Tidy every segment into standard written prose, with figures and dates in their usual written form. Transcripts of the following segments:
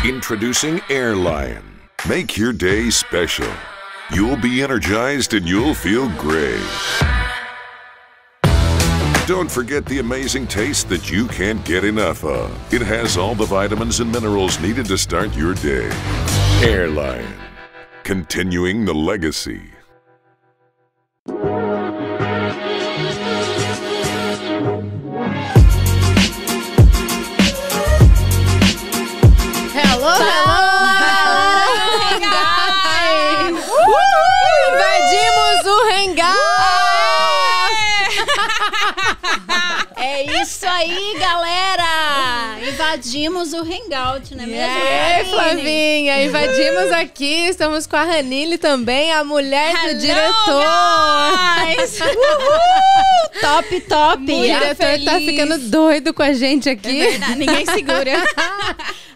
Introducing Airlion. Make your day special. You'll be energized and you'll feel great. Don't forget the amazing taste that you can't get enough of. It has all the vitamins and minerals needed to start your day. Airlion. Continuing the legacy. Hello, invadimos o hangar! É isso aí, galera! Invadimos o hangout, não é mesmo? É, Flavinha, invadimos aqui, estamos com a Ranille também, a mulher do diretor. Uhul! Top, top! O diretor tá ficando doido com a gente aqui. É verdade, ninguém segura.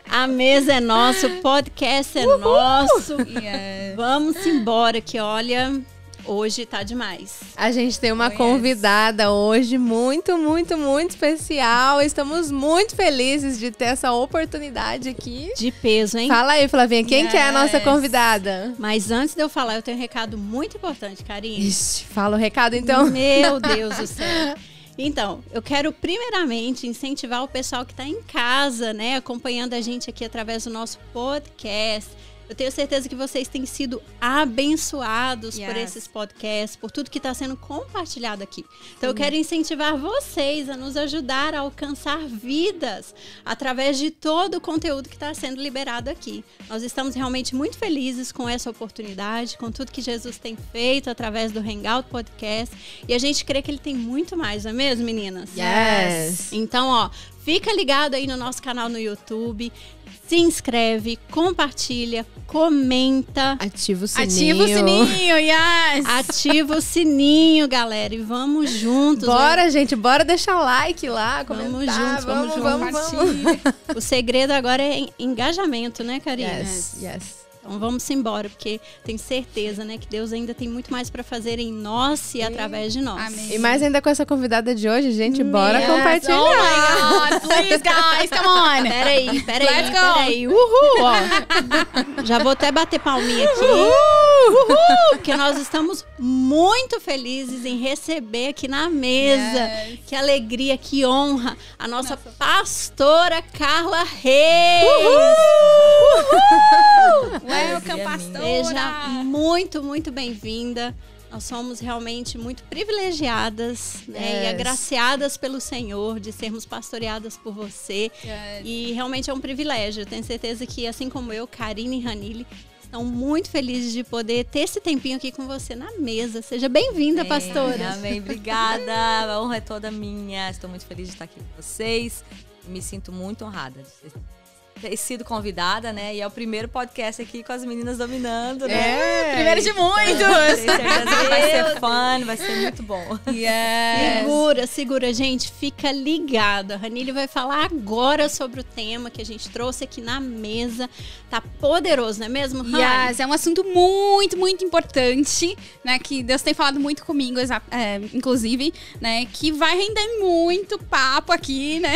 A mesa é nossa, o podcast é nosso. Yes. Vamos embora que, olha, hoje tá demais. A gente tem uma convidada hoje muito, muito, muito especial. Estamos muito felizes de ter essa oportunidade aqui. De peso, hein? Fala aí, Flavinha, quem que é a nossa convidada? Mas antes de eu falar, eu tenho um recado muito importante, Karine. Ixi, fala o recado então. Meu Deus do céu. Então, eu quero primeiramente incentivar o pessoal que está em casa, né, acompanhando a gente aqui através do nosso podcast. Eu tenho certeza que vocês têm sido abençoados por esses podcasts, por tudo que está sendo compartilhado aqui. Então, eu quero incentivar vocês a nos ajudar a alcançar vidas através de todo o conteúdo que está sendo liberado aqui. Nós estamos realmente muito felizes com essa oportunidade, com tudo que Jesus tem feito através do Hangout Podcast. E a gente crê que ele tem muito mais, não é mesmo, meninas? Yes! Então, ó, fica ligado aí no nosso canal no YouTube. Se inscreve, compartilha, comenta. Ativa o sininho. Ativa o sininho, yes! Ativa o sininho, galera. E vamos juntos. Bora, gente, bora deixar like lá, comentar. Vamos juntos. Vamos. O segredo agora é engajamento, né, Karina? Yes. Então vamos embora, porque tenho certeza, né, que Deus ainda tem muito mais para fazer em nós e através de nós. Amém. E mais ainda com essa convidada de hoje, gente, bora Yes. compartilhar. Oh my God, please guys, come on. Peraí. Uhul, ó. Já vou até bater palminha aqui. Porque nós estamos muito felizes em receber aqui na mesa. Yes. Que alegria, que honra. A nossa pastora Carla Reis. Welcome, pastora. Seja muito, muito bem-vinda. Nós somos realmente muito privilegiadas, né, e agraciadas pelo Senhor de sermos pastoreadas por você. Yes. E realmente é um privilégio. Eu tenho certeza que, assim como eu, Karine e Ranille, estão muito felizes de poder ter esse tempinho aqui com você na mesa. Seja bem-vinda, pastora. Amém, obrigada. A honra é toda minha. Estou muito feliz de estar aqui com vocês. E me sinto muito honrada de ter sido convidada, né? E é o primeiro podcast aqui com as meninas dominando, né? Primeiro de muitos. Tenho certeza que vai ser fun, vai ser muito bom. Yes. Segura, gente, fica ligada. A Ranille vai falar agora sobre o tema que a gente trouxe aqui na mesa. Tá poderoso, não é mesmo, Rani? Yes, é um assunto muito, muito importante, né? Que Deus tem falado muito comigo, inclusive, né? Que vai render muito papo aqui, né?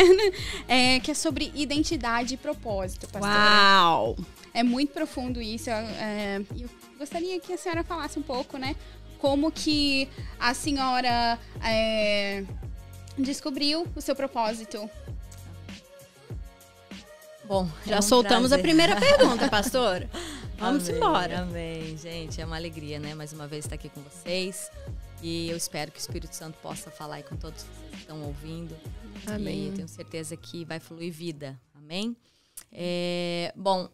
Que é sobre identidade e propósito, pastora. Uau! É muito profundo isso. Eu gostaria que a senhora falasse um pouco, né? Como que a senhora descobriu o seu propósito. Bom, Já soltamos prazer. a primeira pergunta, pastora. Vamos embora. Amém, gente. É uma alegria, né? Mais uma vez estar aqui com vocês. E eu espero que o Espírito Santo possa falar aí com todos vocês que estão ouvindo. Amém. E eu tenho certeza que vai fluir vida. Amém? Bom,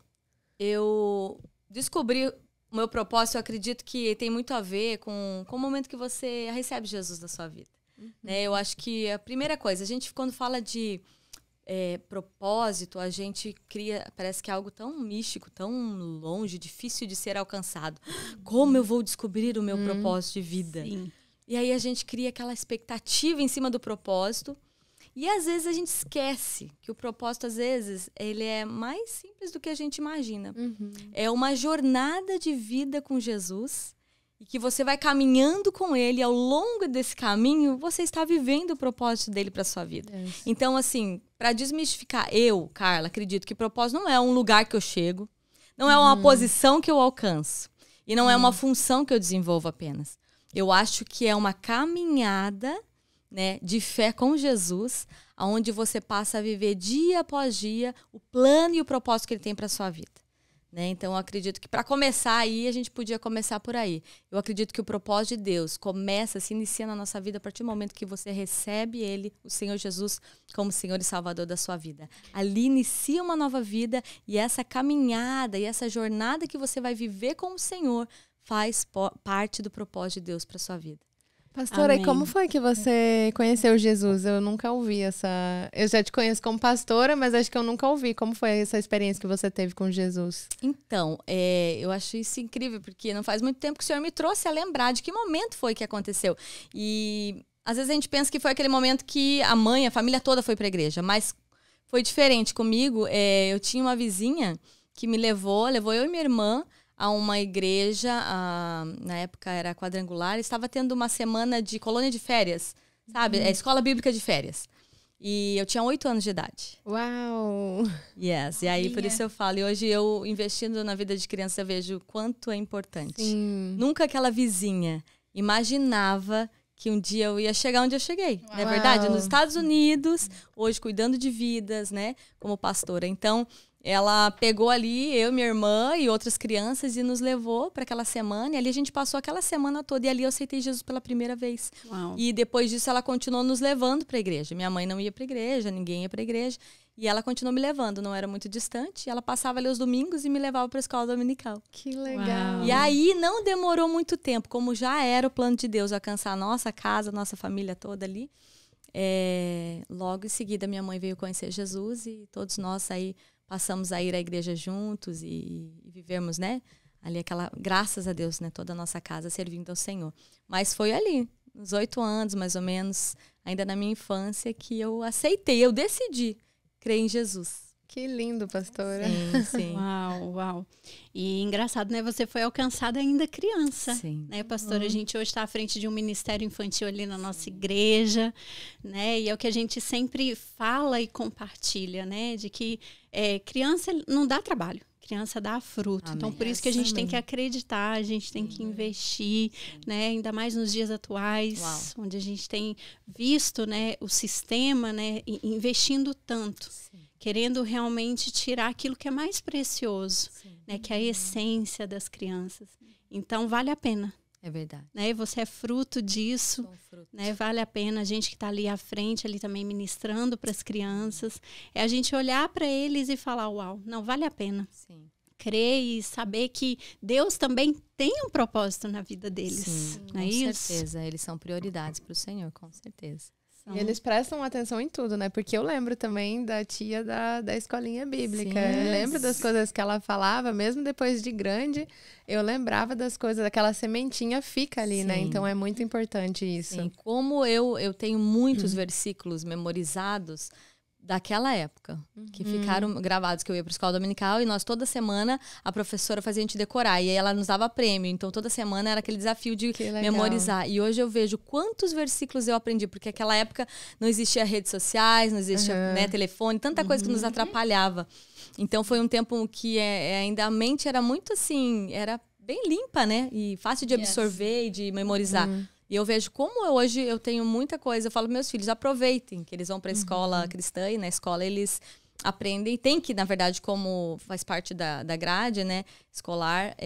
eu descobri o meu propósito. Eu acredito que tem muito a ver com o momento que você recebe Jesus na sua vida. Né? Eu acho que a primeira coisa, a gente quando fala de propósito, a gente cria, parece que é algo tão místico, tão longe, difícil de ser alcançado. Como eu vou descobrir o meu propósito de vida? Sim. E aí a gente cria aquela expectativa em cima do propósito. E às vezes a gente esquece que o propósito, às vezes, ele é mais simples do que a gente imagina. É uma jornada de vida com Jesus e que você vai caminhando com ele, ao longo desse caminho, você está vivendo o propósito dele para sua vida. Então, assim, para desmistificar, eu, Carla, acredito que propósito não é um lugar que eu chego, não é uma posição que eu alcanço, e não é uma função que eu desenvolvo apenas. Eu acho que é uma caminhada, né, de fé com Jesus, onde você passa a viver dia após dia o plano e o propósito que ele tem para sua vida. Né? Então, eu acredito que para começar aí, a gente podia começar por aí. Eu acredito que o propósito de Deus se inicia na nossa vida a partir do momento que você recebe ele, o Senhor Jesus, como Senhor e Salvador da sua vida. Ali inicia uma nova vida e essa caminhada e essa jornada que você vai viver com o Senhor faz parte do propósito de Deus para sua vida. Pastora, Amém. e como foi que você conheceu Jesus? Eu nunca ouvi essa... Eu já te conheço como pastora, mas acho que eu nunca ouvi. Como foi essa experiência que você teve com Jesus? Então, eu acho isso incrível, porque não faz muito tempo que o Senhor me trouxe a lembrar de que momento foi que aconteceu. E às vezes a gente pensa que foi aquele momento que a família toda foi para a igreja, mas foi diferente comigo. Eu tinha uma vizinha que me levou eu e minha irmã a uma igreja, na época era quadrangular, estava tendo uma semana de colônia de férias, sabe? Escola bíblica de férias. E eu tinha 8 anos de idade. Uau! Yes, e aí por isso eu falo. E hoje eu, investindo na vida de criança, eu vejo o quanto é importante. Sim. Nunca aquela vizinha imaginava que um dia eu ia chegar onde eu cheguei. Não é verdade? Nos Estados Unidos, hoje cuidando de vidas, né? Como pastora. Então, ela pegou ali, eu, minha irmã e outras crianças e nos levou para aquela semana. E ali a gente passou aquela semana toda. E ali eu aceitei Jesus pela primeira vez. Uau. E depois disso ela continuou nos levando para a igreja. Minha mãe não ia para a igreja, ninguém ia para a igreja. E ela continuou me levando, não era muito distante. E ela passava ali os domingos e me levava para a escola dominical. Que legal! E aí não demorou muito tempo, como já era o plano de Deus alcançar a nossa casa, a nossa família toda ali. Logo em seguida minha mãe veio conhecer Jesus e todos nós aí passamos a ir à igreja juntos e vivemos, né? Ali graças a Deus, né? Toda a nossa casa servindo ao Senhor. Mas foi ali, uns 8 anos mais ou menos, ainda na minha infância, que eu aceitei, eu decidi crer em Jesus. Que lindo, pastora. Sim, sim. Uau, uau. E engraçado, né? Você foi alcançada ainda criança. Sim. Né, pastora? A gente hoje está à frente de um ministério infantil ali na nossa igreja, né? E é o que a gente sempre fala e compartilha, né? De que criança não dá trabalho. Criança dá fruto. Amém. Então, por isso que a gente tem que acreditar, a gente tem que investir, né? Ainda mais nos dias atuais, onde a gente tem visto, né, o sistema, né, investindo tanto. Sim. Querendo realmente tirar aquilo que é mais precioso, né? Que é a essência das crianças. Então, vale a pena. É verdade. Né? Você é fruto disso. Sou fruto. Né? Vale a pena a gente que está ali à frente, ali também ministrando para as crianças. É a gente olhar para eles e falar, uau, não, vale a pena. Sim. Crer e saber que Deus também tem um propósito na vida deles. Sim, não é com isso? certeza. Eles são prioridades para o Senhor, com certeza. E eles prestam atenção em tudo, né? Porque eu lembro também da tia da escolinha bíblica. Sim. Eu lembro das coisas que ela falava, mesmo depois de grande, eu lembrava das coisas, aquela sementinha fica ali, né? Sim. Então é muito importante isso. Sim, como eu tenho muitos versículos memorizados daquela época, que ficaram gravados, que eu ia para a escola dominical e nós toda semana a professora fazia a gente decorar e aí ela nos dava prêmio, então toda semana era aquele desafio de memorizar. E hoje eu vejo quantos versículos eu aprendi, porque naquela época não existia redes sociais, não existia telefone, tanta coisa que nos atrapalhava. Então foi um tempo que ainda a mente era muito assim, era bem limpa, né? E fácil de absorver e de memorizar. E eu vejo como hoje eu tenho muita coisa. Eu falo para meus filhos, aproveitem que eles vão para a escola cristã e na escola eles aprendem. Tem que, na verdade, como faz parte da grade, né, escolar,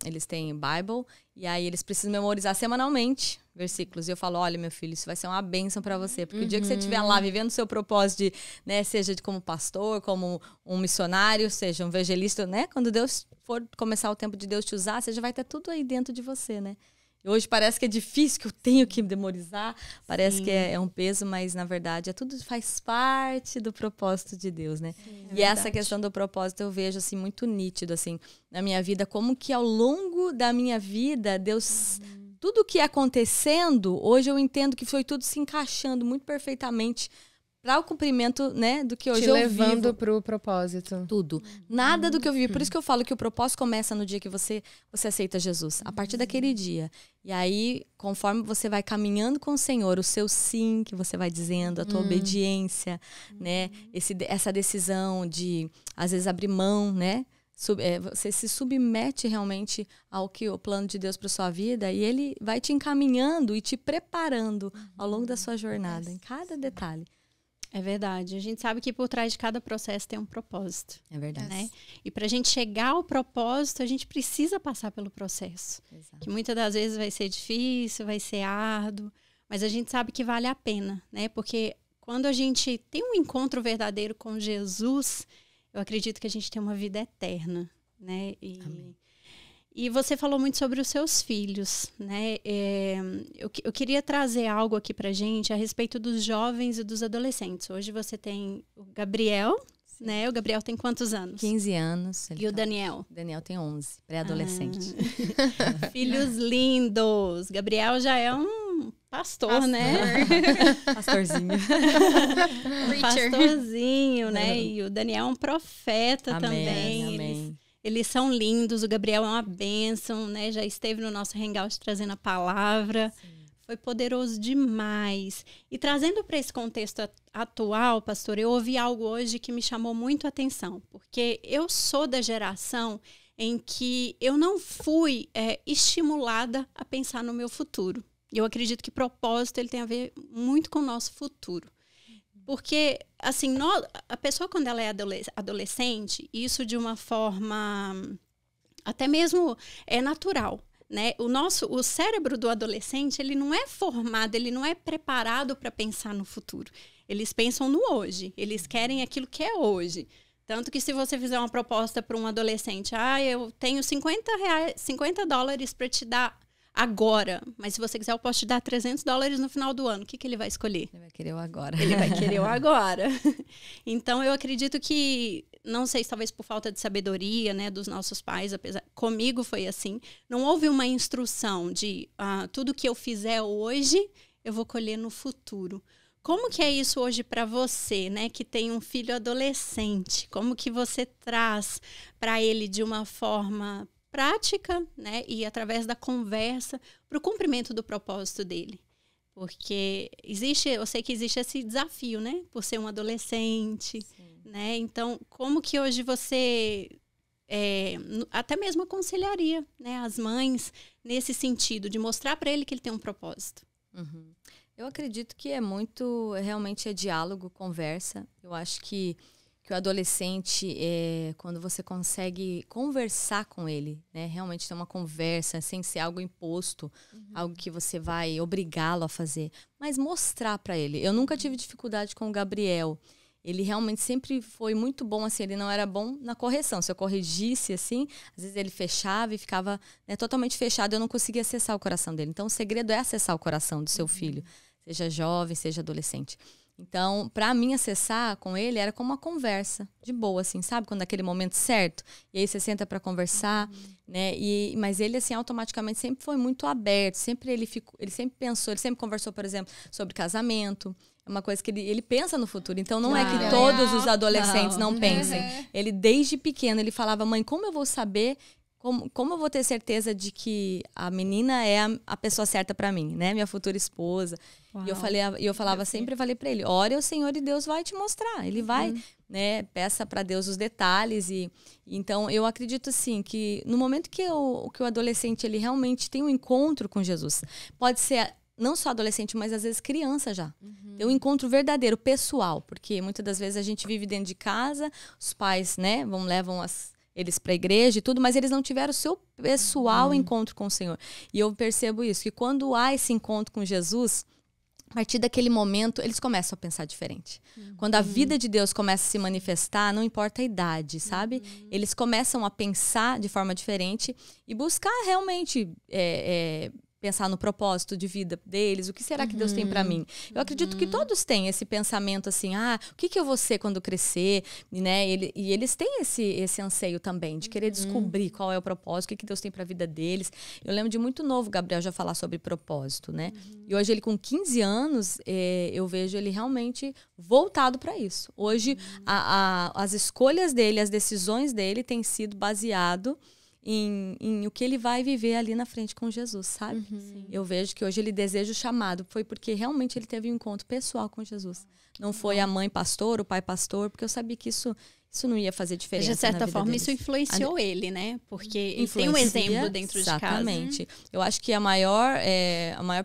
eles têm Bible. E aí eles precisam memorizar semanalmente versículos. E eu falo, olha, meu filho, isso vai ser uma bênção para você. Porque o dia que você estiver lá vivendo o seu propósito, né, seja como pastor, como um missionário, seja um evangelista, né? Quando Deus for começar o tempo de Deus te usar, você já vai ter tudo aí dentro de você, né? Hoje parece que é difícil, que eu tenho que memorizar, parece que é um peso, mas na verdade tudo faz parte do propósito de Deus, né? Sim, e essa questão do propósito eu vejo assim muito nítido assim na minha vida, como que ao longo da minha vida Deus, tudo que é acontecendo, hoje eu entendo que foi tudo se encaixando muito perfeitamente para o cumprimento, né, do que hoje Te eu levando vivo. pro propósito. Tudo. Nada do que eu vivi. Por isso que eu falo que o propósito começa no dia que você aceita Jesus. A partir daquele dia. E aí, conforme você vai caminhando com o Senhor, o seu sim que você vai dizendo, a tua obediência, né? Essa decisão de, às vezes, abrir mão, né? Você se submete realmente ao que o plano de Deus para sua vida e ele vai te encaminhando e te preparando ao longo da sua jornada, em cada detalhe. É verdade. A gente sabe que por trás de cada processo tem um propósito. É verdade. Né? E para a gente chegar ao propósito, a gente precisa passar pelo processo. Exato. Que muitas das vezes vai ser difícil, vai ser árduo, mas a gente sabe que vale a pena, né? Porque quando a gente tem um encontro verdadeiro com Jesus, eu acredito que a gente tem uma vida eterna, né? E você falou muito sobre os seus filhos, né? Eu queria trazer algo aqui pra gente a respeito dos jovens e dos adolescentes. Hoje você tem o Gabriel, né? O Gabriel tem quantos anos? 15 anos. E o Daniel? O Daniel tem 11, pré-adolescente. Filhos lindos. Gabriel já é um pastor, né? Pastorzinho. Pastorzinho, né? E o Daniel é um profeta também. Amém. Eles são lindos, o Gabriel é uma bênção, né? Já esteve no nosso hangout trazendo a palavra. Sim. Foi poderoso demais. E trazendo para esse contexto atual, pastor, eu ouvi algo hoje que me chamou muito a atenção. Porque eu sou da geração em que eu não fui estimulada a pensar no meu futuro. Eu acredito que propósito ele tem a ver muito com o nosso futuro. Porque, assim, a pessoa quando ela é adolescente, isso de uma forma até mesmo natural, né? O cérebro do adolescente, ele não é formado, ele não é preparado para pensar no futuro. Eles pensam no hoje, eles querem aquilo que é hoje. Tanto que se você fizer uma proposta para um adolescente, eu tenho $50 para te dar agora, mas se você quiser eu posso te dar $300 no final do ano. O que ele vai escolher? Ele vai querer o agora. Ele vai querer o agora. Então eu acredito que, não sei se talvez por falta de sabedoria, né, dos nossos pais, comigo foi assim, não houve uma instrução de tudo que eu fizer hoje eu vou colher no futuro. Como que é isso hoje para você, né, que tem um filho adolescente? Como que você traz para ele de uma forma prática, né, e através da conversa para o cumprimento do propósito dele? Porque eu sei que existe esse desafio, né, por ser um adolescente, né? Então, como que hoje você até mesmo aconselharia, né, as mães nesse sentido de mostrar para ele que ele tem um propósito? Uhum. Eu acredito que realmente é diálogo, conversa. Eu acho que o adolescente, quando você consegue conversar com ele, né, realmente ter uma conversa sem ser algo imposto, algo que você vai obrigá-lo a fazer, mas mostrar para ele. Eu nunca tive dificuldade com o Gabriel. Ele realmente sempre foi muito bom, assim, ele não era bom na correção. Se eu corrigisse, assim, às vezes ele fechava e ficava, né, totalmente fechado, eu não conseguia acessar o coração dele. Então, o segredo é acessar o coração do seu filho, seja jovem, seja adolescente. Então, para mim, acessar com ele era como uma conversa, de boa, assim, sabe? Quando é aquele momento certo, e aí você senta para conversar, né? Mas ele, assim, automaticamente sempre foi muito aberto, ele sempre pensou, ele sempre conversou, por exemplo, sobre casamento. É uma coisa que ele pensa no futuro. Então, não é que todos os adolescentes não pensem. Ele, desde pequeno, ele falava, mãe, como eu vou saber... Como eu vou ter certeza de que a menina é a pessoa certa para mim, né? Minha futura esposa. Uau. E eu falava sempre, falei para ele, ore ao Senhor e Deus vai te mostrar. Ele vai, né? Peça para Deus os detalhes. Então, eu acredito, assim, que no momento que o adolescente ele realmente tem um encontro com Jesus, pode ser não só adolescente, mas às vezes criança já. Tem um encontro verdadeiro, pessoal. Porque muitas das vezes a gente vive dentro de casa, os pais, né, levam eles para a igreja e tudo, mas eles não tiveram o seu pessoal encontro com o Senhor. E eu percebo isso, que quando há esse encontro com Jesus, a partir daquele momento, eles começam a pensar diferente. Quando a vida de Deus começa a se manifestar, não importa a idade, sabe? Eles começam a pensar de forma diferente e buscar realmente pensar no propósito de vida deles, o que será que Deus tem para mim? Eu acredito que todos têm esse pensamento assim, o que eu vou ser quando crescer, né? E eles têm esse anseio também de querer descobrir qual é o propósito, o que Deus tem para a vida deles. Eu lembro de muito novo Gabriel já falar sobre propósito, né? E hoje ele com 15 anos, eu vejo ele realmente voltado para isso. Hoje as escolhas dele, as decisões dele têm sido baseado em o que ele vai viver ali na frente com Jesus, sabe? Eu vejo que hoje ele deseja o chamado. Foi porque realmente ele teve um encontro pessoal com Jesus. Não foi a mãe pastor, o pai pastor, porque eu sabia que isso não ia fazer diferença. De certa forma, deles. isso influenciou ele, né? Porque ele tem um exemplo dentro de casa. Exatamente. Eu acho que a maior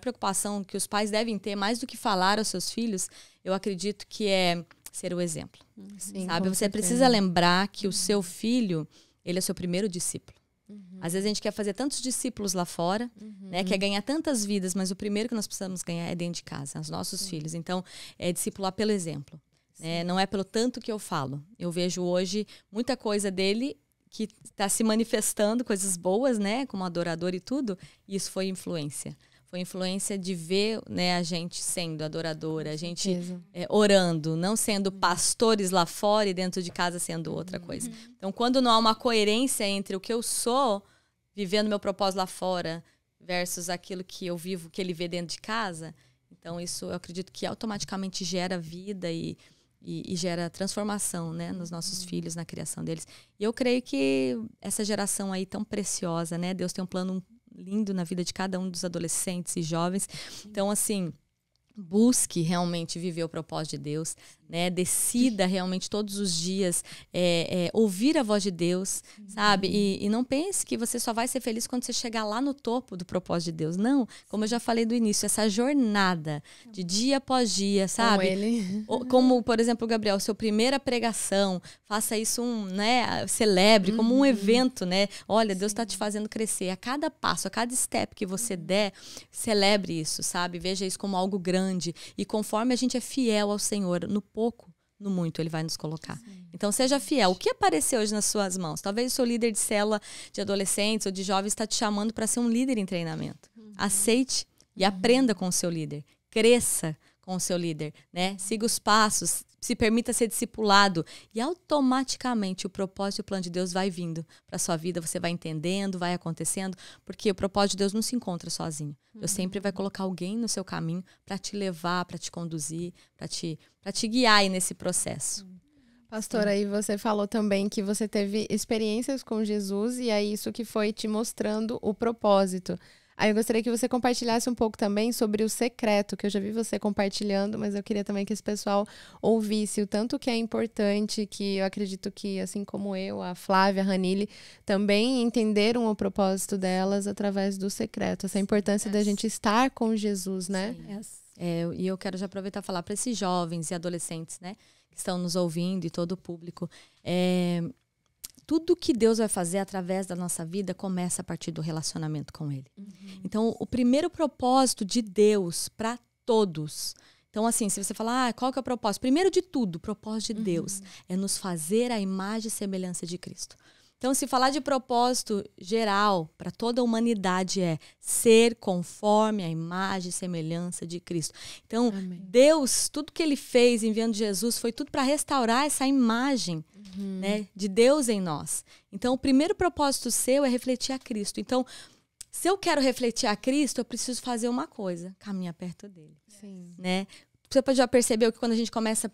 preocupação que os pais devem ter, mais do que falar aos seus filhos, eu acredito que é ser o exemplo. Sim, sabe? Você precisa lembrar que o seu filho, ele é seu primeiro discípulo. Às vezes a gente quer fazer tantos discípulos lá fora, né? Quer ganhar tantas vidas, mas o primeiro que nós precisamos ganhar é dentro de casa, os nossos filhos. Então, é discipular pelo exemplo. Não é pelo tanto que eu falo. Eu vejo hoje muita coisa dele que está se manifestando, coisas boas, né? Como adorador e tudo. E isso foi influência. Foi influência de ver, né, a gente sendo adoradora, a gente orando, não sendo pastores lá fora e dentro de casa sendo outra coisa. Então, quando não há uma coerência entre o que eu sou, vivendo meu propósito lá fora, versus aquilo que eu vivo, que ele vê dentro de casa, então isso eu acredito que automaticamente gera vida e gera transformação, né, nos nossos filhos, na criação deles. E eu creio que essa geração aí tão preciosa, né, Deus tem um plano lindo na vida de cada um dos adolescentes e jovens. Então, assim, busque realmente viver o propósito de Deus, né? Decida realmente todos os dias ouvir a voz de Deus, sabe? E não pense que você só vai ser feliz quando você chegar lá no topo do propósito de Deus. Não, como eu já falei do início, essa jornada de dia após dia, sabe? Como, por exemplo, Gabriel, sua primeira pregação, faça isso celebre como um evento, né? Olha, Deus está te fazendo crescer. A cada passo, a cada step que você der, celebre isso, sabe? Veja isso como algo grande. E conforme a gente é fiel ao Senhor, no pouco, no muito, Ele vai nos colocar. Então, seja fiel. O que apareceu hoje nas suas mãos? Talvez o seu líder de célula de adolescentes ou de jovens está te chamando para ser um líder em treinamento. Aceite e aprenda com o seu líder. Cresça com o seu líder, né? Siga os passos, se permita ser discipulado e automaticamente o propósito e o plano de Deus vai vindo para sua vida, você vai entendendo, vai acontecendo, porque o propósito de Deus não se encontra sozinho. Deus sempre vai colocar alguém no seu caminho para te levar, para te conduzir, para te guiar aí nesse processo. Pastora, aí você falou também que você teve experiências com Jesus e é isso que foi te mostrando o propósito. Aí eu gostaria que você compartilhasse um pouco também sobre o secreto, que eu já vi você compartilhando, mas eu queria também que esse pessoal ouvisse o tanto que é importante, que eu acredito que, assim como eu, a Flávia, a Ranile, também entenderam o propósito delas através do secreto, essa importância da gente estar com Jesus, né? E eu quero já aproveitar e falar para esses jovens e adolescentes, né, que estão nos ouvindo e todo o público, tudo que Deus vai fazer através da nossa vida começa a partir do relacionamento com Ele. Então, o primeiro propósito de Deus para todos. Então, assim, se você falar, qual que é o propósito? Primeiro de tudo, o propósito de Deus é nos fazer a imagem e semelhança de Cristo. Então, se falar de propósito geral para toda a humanidade é ser conforme a imagem e semelhança de Cristo. Então, Deus, tudo que Ele fez enviando Jesus foi tudo para restaurar essa imagem, né, de Deus em nós. Então, o primeiro propósito seu é refletir a Cristo. Então, se eu quero refletir a Cristo, eu preciso fazer uma coisa, caminhar perto dele. Né? Você já percebeu que quando a gente começa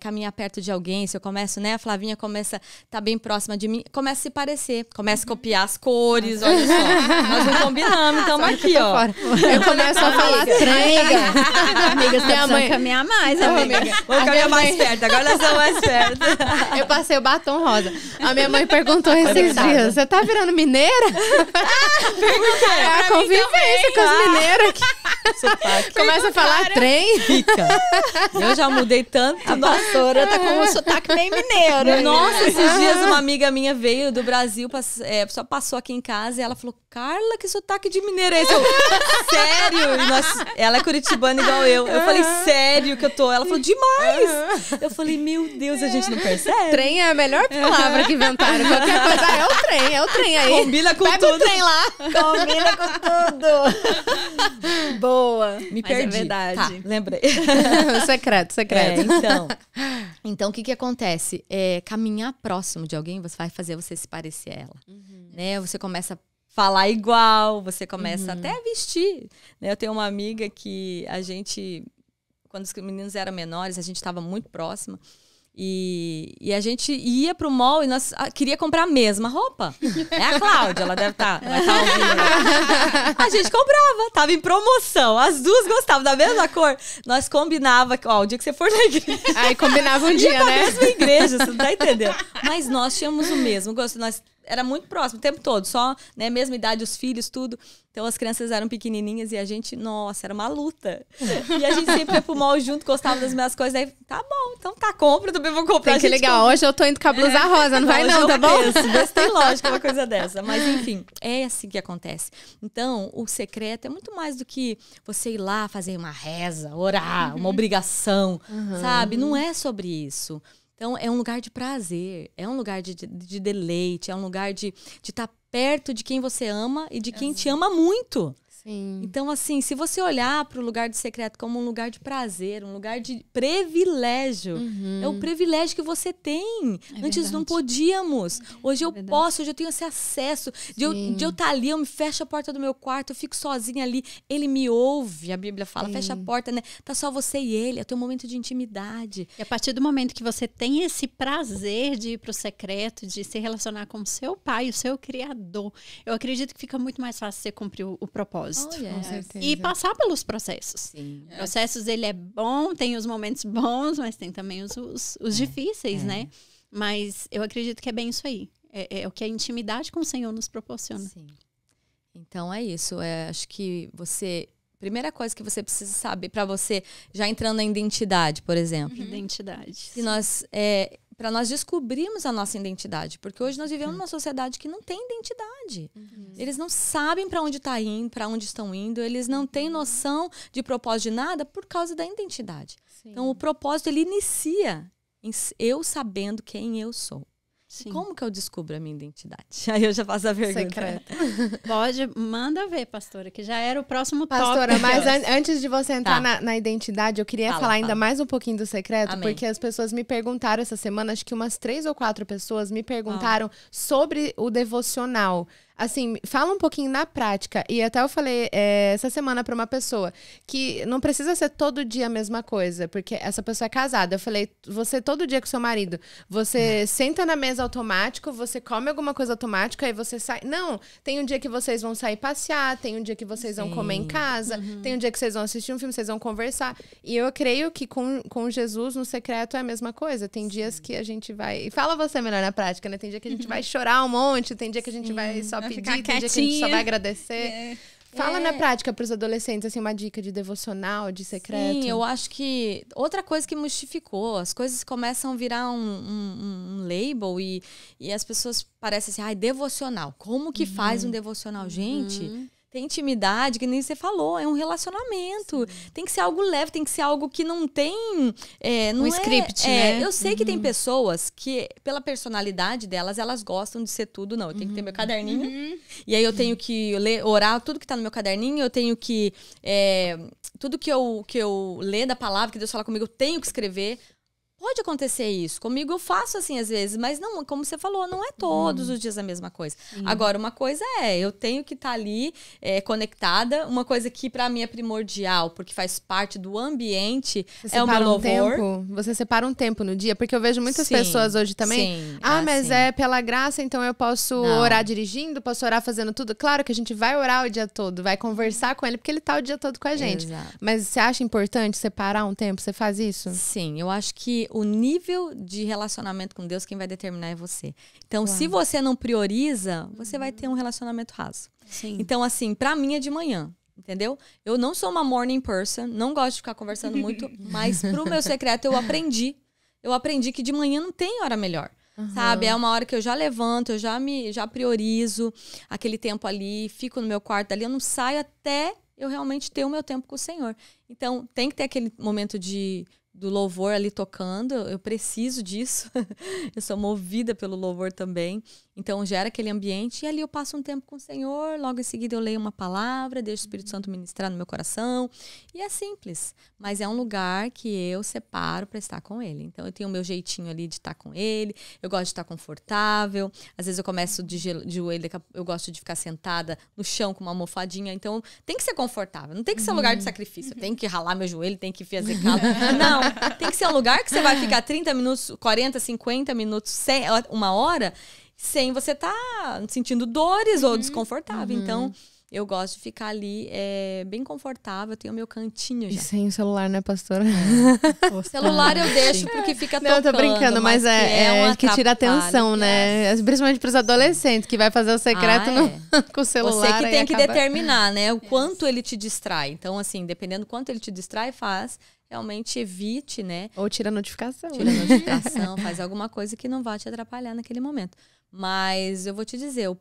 caminhar perto de alguém, se eu começo, né, a Flavinha começa a estar bem próxima de mim, começa a se parecer, começa a copiar as cores, olha só, nós não combinamos, estamos aqui, ó. Eu começo a falar Amiga, você precisa caminhar mais, amiga. Vou caminhar mais perto, agora nós estamos mais perto. Eu passei o batom rosa. A minha mãe perguntou esses dias, você tá virando mineira? Perguntei. A convivência com as mineiras aqui. Sotaque. Começa a falar trem. Fica. Eu já mudei tanto. A pastora tá com um sotaque bem mineiro. Nossa, esses dias uma amiga minha veio do Brasil, só passou aqui em casa e ela falou, Carla, que sotaque de mineiro é esse? Eu, sério? Ela é curitibana igual eu. Eu falei, sério que eu tô? Ela falou, demais! Eu falei, meu Deus, a gente não percebe. Trem é a melhor palavra que inventaram. Qualquer coisa, é o trem aí. Combina com Pega tudo. o trem lá. Combina com tudo. Boa. Me Mas perdi. é verdade. Tá, lembrei. Secreto. Então, o que acontece? Caminhar próximo de alguém, você vai fazer você se parecer a ela. Né? Você começa a falar igual, você começa até a vestir. Né? Eu tenho uma amiga que a gente, quando os meninos eram menores, a gente estava muito próxima. E a gente ia pro mall e nós queria comprar a mesma roupa. É a Cláudia, ela deve estar ouvindo. A gente comprava, tava em promoção. As duas gostavam da mesma cor. Nós combinava, o dia que você for na igreja. Aí combinava um dia, né? Na mesma igreja, você não tá entendendo. Mas nós tínhamos o mesmo gosto. Nós era muito próximo o tempo todo, só, né, mesma idade, os filhos, tudo. Então as crianças eram pequenininhas e a gente, nossa, era uma luta. E a gente sempre ia pro mall junto, gostava das mesmas coisas. Aí, tá bom, então tá, compra, eu também vou comprar. Tem que ligar, hoje eu tô indo com a blusa rosa, não vai hoje não, eu tá bom? penso, vê se tem lógica uma coisa dessa. Mas enfim, é assim que acontece. Então, o secreto é muito mais do que você ir lá fazer uma reza, orar, uma obrigação, sabe? Não é sobre isso. Então, é um lugar de prazer, é um lugar de deleite, é um lugar de estar perto de quem você ama e de quem te ama muito. Sim. Então, assim, se você olhar para o lugar de secreto como um lugar de prazer, um lugar de privilégio, é o privilégio que você tem. Antes não podíamos. Hoje eu posso, hoje eu tenho esse acesso. De eu estar ali, eu me fecho a porta do meu quarto, eu fico sozinha ali, ele me ouve, a Bíblia fala, fecha a porta, né? Tá só você e ele, é o teu momento de intimidade. E a partir do momento que você tem esse prazer de ir pro secreto, de se relacionar com o seu pai, o seu criador, eu acredito que fica muito mais fácil você cumprir o propósito. Oh, yes. Com certeza. E passar pelos processos. Sim. Processos, ele é bom, tem os momentos bons, mas tem também os difíceis, né? Mas eu acredito que é bem isso aí. É o que a intimidade com o Senhor nos proporciona. Sim. Então é isso. Acho que primeira coisa que você precisa saber, para você, já entrando na identidade, por exemplo. Identidade. Se para nós descobrirmos a nossa identidade. Porque hoje nós vivemos numa sociedade que não tem identidade. Eles não sabem para onde está indo, para onde estão indo. Eles não têm noção de propósito de nada por causa da identidade. Sim. Então, o propósito, ele inicia em eu sabendo quem eu sou. Sim. Como que eu descubro a minha identidade? Aí eu já faço a pergunta. Secreta. Manda ver, pastora, que já era o próximo pastora, tópico. Mas antes de você entrar na identidade, eu queria falar ainda mais um pouquinho do secreto, Amém. porque as pessoas me perguntaram essa semana, acho que umas 3 ou 4 pessoas me perguntaram sobre o devocional. Assim, fala um pouquinho na prática. E até eu falei essa semana pra uma pessoa que não precisa ser todo dia a mesma coisa, porque essa pessoa é casada. Eu falei, você todo dia com seu marido, você senta na mesa automático, você come alguma coisa automática, aí você sai. Não, tem um dia que vocês vão sair passear, tem um dia que vocês vão comer em casa, tem um dia que vocês vão assistir um filme, vocês vão conversar. E eu creio que com Jesus no secreto é a mesma coisa. Tem dias que a gente vai... E fala você melhor na prática, né? Tem dia que a gente vai chorar um monte, tem dia que a gente vai só pedir, tem dia que a gente só vai agradecer. Fala na prática para os adolescentes, assim, uma dica de devocional, de secreto. Sim, eu acho que outra coisa que mistificou, as coisas começam a virar um label e as pessoas parecem assim, devocional. Como que faz um devocional? Gente... Tem intimidade, que nem você falou, é um relacionamento. Sim. Tem que ser algo leve, tem que ser algo que não tem... não script, né? Eu sei que tem pessoas que, pela personalidade delas, elas gostam de ser tudo. Não, eu tenho que ter meu caderninho. E aí eu tenho que orar tudo que tá no meu caderninho. Eu tenho que... tudo que eu ler da palavra, que Deus fala comigo, eu tenho que escrever. Pode acontecer isso. Comigo eu faço assim às vezes, mas não, como você falou, não é todos os dias a mesma coisa. Sim. Agora, uma coisa eu tenho que estar ali conectada. Uma coisa que pra mim é primordial, porque faz parte do ambiente, é o meu louvor. Você separa um tempo no dia? Porque eu vejo muitas pessoas hoje também. Sim, mas é pela graça, então eu posso orar dirigindo, posso orar fazendo tudo. Claro que a gente vai orar o dia todo, vai conversar com ele, porque ele tá o dia todo com a gente. Exato. Mas você acha importante separar um tempo? Você faz isso? Sim, eu acho que o nível de relacionamento com Deus, quem vai determinar é você. Então, se você não prioriza, você vai ter um relacionamento raso. Sim. Então, assim, pra mim é de manhã. entendeu? Eu não sou uma morning person, não gosto de ficar conversando muito, mas pro meu secreto eu aprendi. Eu aprendi que de manhã não tem hora melhor. Sabe? É uma hora que eu já levanto, eu já priorizo aquele tempo ali, fico no meu quarto ali, eu não saio até eu realmente ter o meu tempo com o Senhor. Então, tem que ter aquele momento do louvor ali tocando, eu preciso disso. Eu sou movida pelo louvor também. Então, gera aquele ambiente e ali eu passo um tempo com o Senhor, logo em seguida eu leio uma palavra, deixo o Espírito Santo ministrar no meu coração. E é simples, mas é um lugar que eu separo para estar com Ele. Então, eu tenho o meu jeitinho ali de estar com Ele, eu gosto de estar confortável. Às vezes eu começo de joelho, eu gosto de ficar sentada no chão com uma almofadinha. Então, tem que ser confortável, não tem que ser um lugar de sacrifício. Tem que ralar meu joelho, tem que fazer calo. Não, tem que ser um lugar que você vai ficar 30 minutos, 40, 50 minutos, 1 hora, sem você estar sentindo dores ou desconfortável. Então, eu gosto de ficar ali bem confortável, eu tenho o meu cantinho já. E sem o celular, né, pastora? O celular eu deixo porque fica tocando. Não, eu tô brincando, mas é que tira atenção, né? Yes. Principalmente pros adolescentes, que vai fazer o secreto com o celular. Você que tem que determinar, né? O quanto ele te distrai. Então, assim, dependendo do quanto ele te distrai, realmente evite, né? Ou tira a notificação. Tira a notificação, faz alguma coisa que não vai te atrapalhar naquele momento. Mas eu vou te dizer, o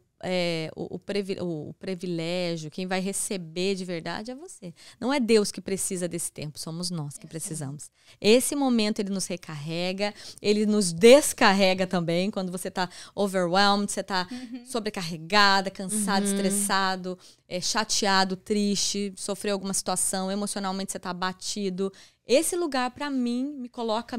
privilégio, quem vai receber de verdade é você. Não é Deus que precisa desse tempo, somos nós que precisamos. Esse momento ele nos recarrega, ele nos descarrega também, quando você está overwhelmed, você está sobrecarregada, cansado, estressado, chateado, triste, sofreu alguma situação, emocionalmente você está abatido. Esse lugar, para mim, me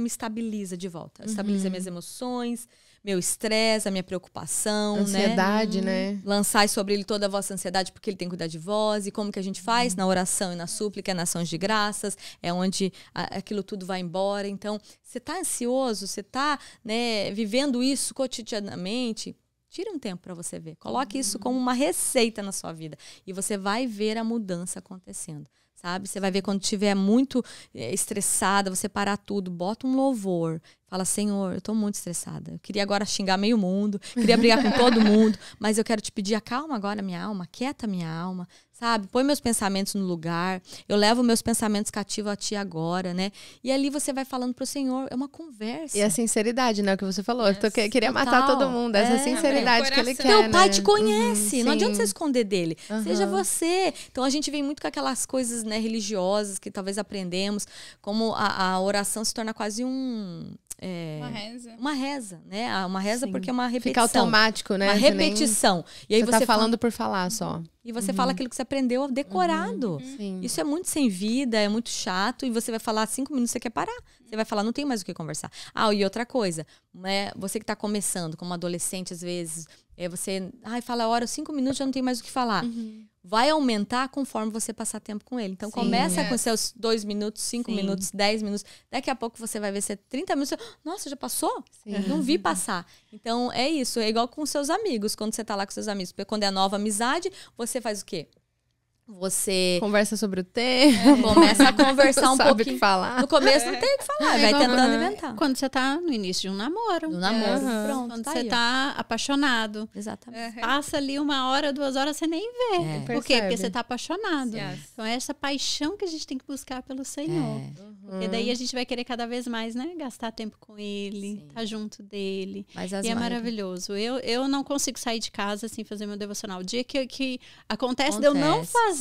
estabiliza de volta. Estabiliza minhas emoções, meu estresse, a minha preocupação, ansiedade, né? Lançai sobre ele toda a vossa ansiedade, porque ele tem que cuidar de vós. E como que a gente faz? Na oração e na súplica, na ações de graças, é onde aquilo tudo vai embora. Então, você está ansioso, você está, né, vivendo isso cotidianamente, tire um tempo para você ver. Coloque isso como uma receita na sua vida. E você vai ver a mudança acontecendo. Sabe? Você vai ver quando estiver muito estressada, você parar tudo, bota um louvor, fala, Senhor, eu tô muito estressada, eu queria agora xingar meio mundo, queria brigar com todo mundo, mas eu quero te pedir, acalma agora a minha alma, aquieta a minha alma, sabe? Põe meus pensamentos no lugar, eu levo meus pensamentos cativos a ti agora, né? E ali você vai falando pro Senhor, é uma conversa. E a sinceridade, né? O que você falou, eu queria matar todo mundo, essa sinceridade que ele quer, Teu pai né? te conhece, não adianta você esconder dele, Uhum. seja você. Então a gente vem muito com aquelas coisas, né, religiosas que talvez aprendemos, como a oração se torna quase uma reza, né? Uma reza porque é uma repetição. Fica automático, né? Uma repetição. E aí você tá falando por falar só. E você fala aquilo que você aprendeu decorado. Sim. Isso é muito sem vida, é muito chato. E você vai falar 5 minutos, você quer parar. Você vai falar, não tem mais o que conversar. E outra coisa, né? Você que está começando, como adolescente, às vezes, você fala, hora 5 minutos, já não tem mais o que falar. Vai aumentar conforme você passar tempo com ele. Então, começa com seus 2 minutos, 5 minutos, 10 minutos. Daqui a pouco você vai ver se 30 minutos. Nossa, já passou? Não vi passar. Então, é isso. É igual com seus amigos. Quando você tá lá com seus amigos. Porque quando é nova amizade, você faz o quê? Você conversa sobre o tema. Começa a conversar um pouquinho. O que falar. No começo não tem o que falar, vai tentando inventar. Quando você tá no início de um namoro. No namoro, pronto. Quando você tá apaixonado. Exatamente. Passa ali 1 hora, 2 horas, você nem vê. Por quê? Porque você tá apaixonado. Então é essa paixão que a gente tem que buscar pelo Senhor. Porque daí a gente vai querer cada vez mais, né? Gastar tempo com Ele, estar junto dele. E é maravilhoso. Eu não consigo sair de casa sem fazer meu devocional. O dia que acontece de eu não fazer,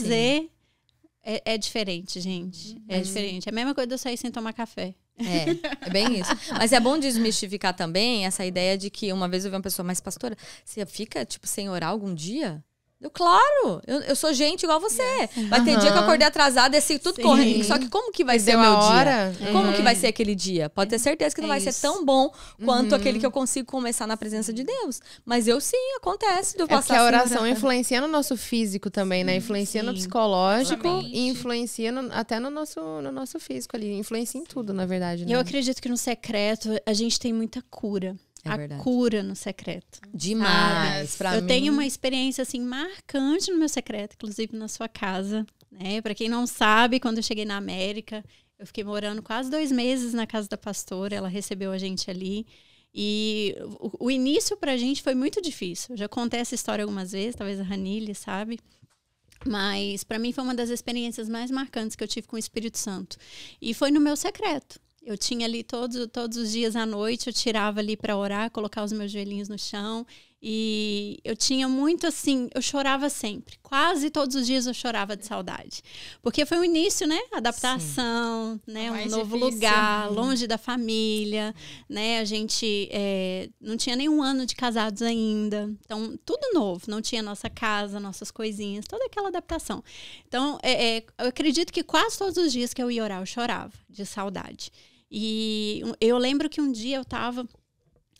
é diferente, gente. É diferente. É a mesma coisa de eu sair sem tomar café. É bem isso. Mas é bom desmistificar também essa ideia de que uma vez eu vi uma pessoa, mas pastora, você fica, tipo, sem orar algum dia? Claro, eu sou gente igual você. Vai ter dia que eu acordei atrasada, tudo correndo. Só que como que vai ser o meu dia? Como que vai ser aquele dia? Pode ter certeza que não vai ser tão bom quanto aquele que eu consigo começar na presença de Deus. Mas acontece do passar. Porque a oração influencia no nosso físico também, né? Influencia no psicológico e influencia até no nosso físico ali. Influencia em tudo, na verdade. Né? Eu acredito que no secreto a gente tem muita cura. A cura no secreto. Demais. Eu tenho uma experiência assim marcante no meu secreto, inclusive na sua casa, né? Para quem não sabe, quando eu cheguei na América, eu fiquei morando quase 2 meses na casa da pastora, ela recebeu a gente ali. E o início pra gente foi muito difícil. Eu já contei essa história algumas vezes, talvez a Ranilha sabe. Mas para mim foi uma das experiências mais marcantes que eu tive com o Espírito Santo. E foi no meu secreto. Eu tinha ali todos os dias à noite, eu tirava ali para orar, colocar os meus joelhinhos no chão. E eu tinha muito assim, eu chorava sempre. Quase todos os dias eu chorava de saudade. Porque foi o início, né? Adaptação, né? Um novo lugar, longe da família, né? A gente não tinha nenhum ano de casados ainda. Então, tudo novo. Não tinha nossa casa, nossas coisinhas, toda aquela adaptação. Então, eu acredito que quase todos os dias que eu ia orar, eu chorava de saudade. E eu lembro que um dia eu tava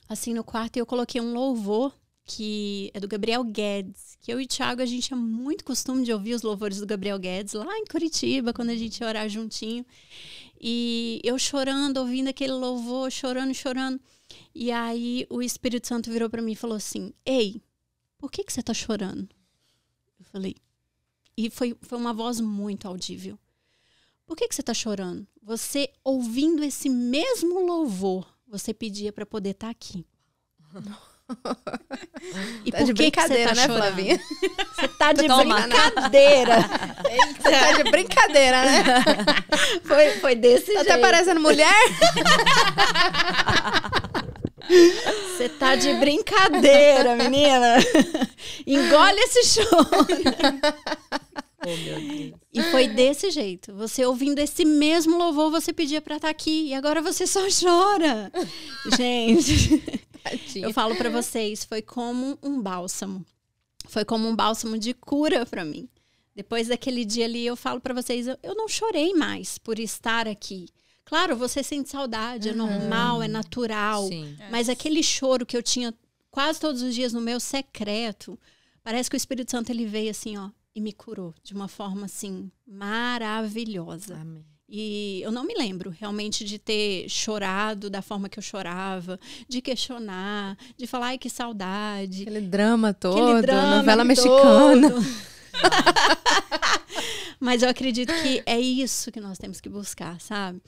assim no quarto e eu coloquei um louvor que é do Gabriel Guedes, que eu e o Thiago, a gente tinha muito costume de ouvir os louvores do Gabriel Guedes lá em Curitiba, quando a gente ia orar juntinho. E eu chorando, ouvindo aquele louvor, chorando. E aí o Espírito Santo virou para mim e falou assim: ei, por que você tá chorando? Eu falei, e foi uma voz muito audível. Por que você tá chorando? Você, ouvindo esse mesmo louvor, você pedia para poder estar aqui. E tá de brincadeira, você tá, né, Flavinha? Você tá de brincadeira. Você tá de brincadeira, né? Foi desse jeito. Tá até parecendo mulher? Você tá de brincadeira, menina. Engole esse choro. Oh, meu Deus. E foi desse jeito. Você ouvindo esse mesmo louvor, você pedia pra estar aqui. E agora você só chora. Gente, eu falo pra vocês, foi como um bálsamo. Foi como um bálsamo de cura pra mim. Depois daquele dia ali, eu falo pra vocês, eu não chorei mais por estar aqui. Claro, você sente saudade, é normal, é natural. Sim. Mas aquele choro que eu tinha quase todos os dias no meu secreto, parece que o Espírito Santo ele veio assim, ó, e me curou de uma forma assim maravilhosa. Amém. E eu não me lembro realmente de ter chorado da forma que eu chorava, de questionar, de falar, ai, que saudade. Aquele drama todo, Aquele drama novela todo. mexicana. Mas eu acredito que é isso que nós temos que buscar, sabe?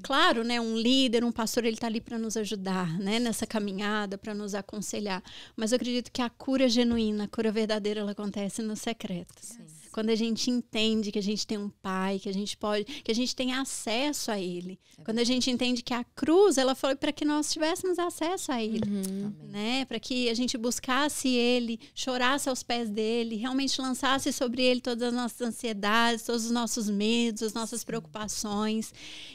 Claro, né, um líder, um pastor, ele tá ali para nos ajudar, né, nessa caminhada, para nos aconselhar. Mas eu acredito que a cura genuína, a cura verdadeira, ela acontece no secreto. Sim. Quando a gente entende que a gente tem um pai, que a gente tem acesso a ele. Quando a gente entende que a cruz, ela foi para que nós tivéssemos acesso a ele, né? Para que a gente buscasse ele, chorasse aos pés dele, realmente lançasse sobre ele todas as nossas ansiedades, todos os nossos medos, as nossas preocupações.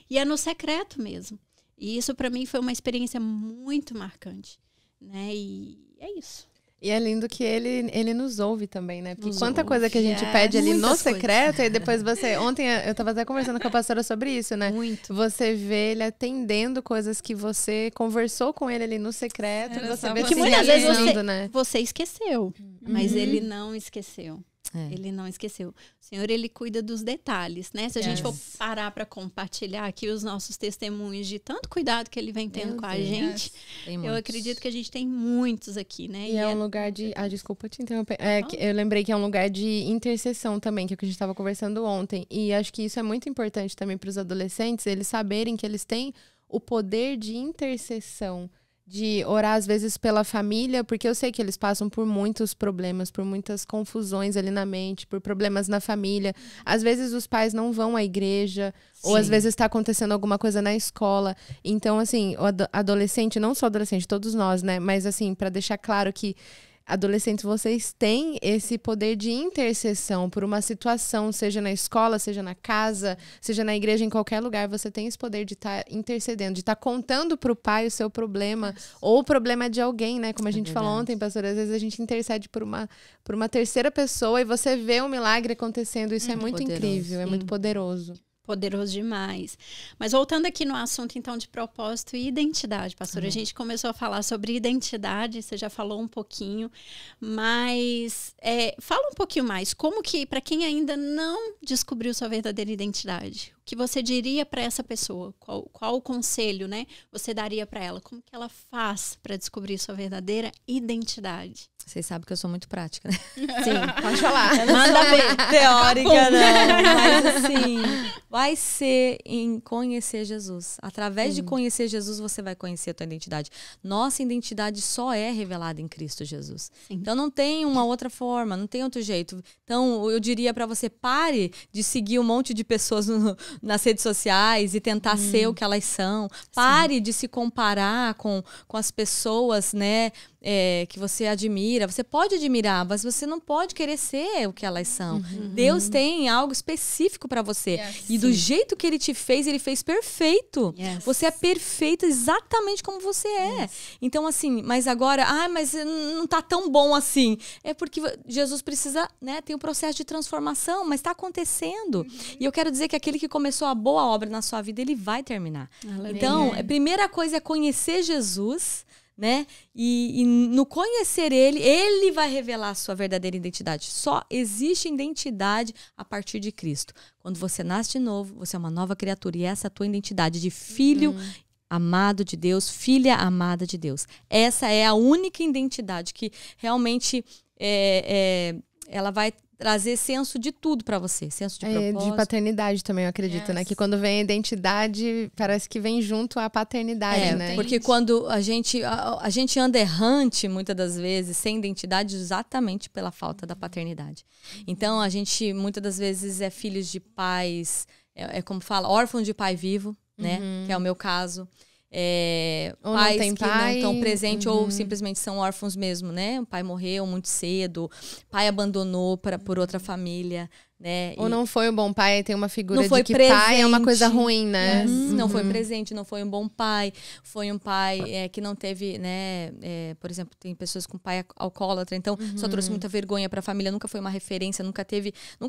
E é no secreto mesmo. E isso para mim foi uma experiência muito marcante, né? E é isso. E é lindo que ele nos ouve também, né? Porque Nos quanta ouve. coisa que a gente pede ali no Muitas secreto, e depois você... Ontem eu tava até conversando com a pastora sobre isso, né? Muito. Você vê ele atendendo coisas que você conversou com ele ali no secreto, e você vê que muitas vezes realizando, né? Você esqueceu, mas ele não esqueceu. É. Ele não esqueceu. O Senhor, ele cuida dos detalhes, né? Se a gente for parar para compartilhar aqui os nossos testemunhos de tanto cuidado que ele vem tendo com a gente, Tem eu muitos. acredito que a gente tem muitos aqui, né? E é um lugar de... desculpa te interromper. Eu lembrei que é um lugar de intercessão também, que é o que a gente estava conversando ontem. E acho que isso é muito importante também para os adolescentes, eles saberem que eles têm o poder de intercessão, de orar às vezes pela família, porque eu sei que eles passam por muitos problemas, por muitas confusões ali na mente, por problemas na família. Às vezes os pais não vão à igreja, ou às vezes está acontecendo alguma coisa na escola. Então, assim, o adolescente, não só adolescente, todos nós, né? Mas, assim, para deixar claro que adolescentes, vocês têm esse poder de intercessão por uma situação, seja na escola, seja na casa, seja na igreja, em qualquer lugar, você tem esse poder de estar intercedendo, de estar contando para o pai o seu problema, ou o problema de alguém, né? Como a gente falou ontem, pastor, às vezes a gente intercede por uma terceira pessoa e você vê um milagre acontecendo. Isso é muito Poderoso, incrível, é sim. muito poderoso. Poderoso demais. Mas voltando aqui no assunto, então, de propósito e identidade, pastora. A gente começou a falar sobre identidade, você já falou um pouquinho, mas fala um pouquinho mais. Como que, para quem ainda não descobriu sua verdadeira identidade, o que você diria para essa pessoa? Qual o conselho, né, você daria para ela? Como que ela faz para descobrir sua verdadeira identidade? Vocês sabem que eu sou muito prática, né? Sim, pode falar. Eu não sou teórica, não. Mas assim, vai ser em conhecer Jesus. Através de conhecer Jesus, você vai conhecer a tua identidade. Nossa identidade só é revelada em Cristo Jesus. Sim. Então não tem uma outra forma, não tem outro jeito. Então eu diria pra você, pare de seguir um monte de pessoas nas redes sociais e tentar ser o que elas são. Pare de se comparar com as pessoas, né? Que você admira. Você pode admirar, mas você não pode querer ser o que elas são. Deus tem algo específico pra você. Yes. E do jeito que ele te fez, ele fez perfeito. Yes. Você é perfeita exatamente como você é. Então, assim, mas agora, mas não tá tão bom assim. É porque Jesus precisa, né, tem um processo de transformação, mas tá acontecendo. E eu quero dizer que aquele que começou a boa obra na sua vida, ele vai terminar. Aleluia. Então, a primeira coisa é conhecer Jesus, né? E no conhecer ele vai revelar a sua verdadeira identidade. Só existe identidade a partir de Cristo. Quando você nasce de novo, você é uma nova criatura. E essa é a tua identidade de filho amado de Deus, filha amada de Deus. Essa é a única identidade que realmente ela vai trazer senso de tudo pra você. Senso de propósito. De paternidade também, eu acredito, né? Que quando vem a identidade, parece que vem junto a paternidade, né? Porque quando a gente anda errante, muitas das vezes, sem identidade, exatamente pela falta da paternidade. Então, a gente, muitas das vezes, é filhos de pais, como fala, órfãos de pai vivo, né? Que é o meu caso. Ou Pais não tem que pai. não estão presentes ou simplesmente são órfãos mesmo, né? O pai morreu muito cedo, pai abandonou por outra família, né? Ou não foi um bom pai, aí tem uma figura não foi de que pai é uma presente. coisa ruim, né? Não foi presente, não foi um bom pai. Foi um pai que não teve, né? Por exemplo, tem pessoas com pai alcoólatra, então só trouxe muita vergonha para a família, nunca foi uma referência, nunca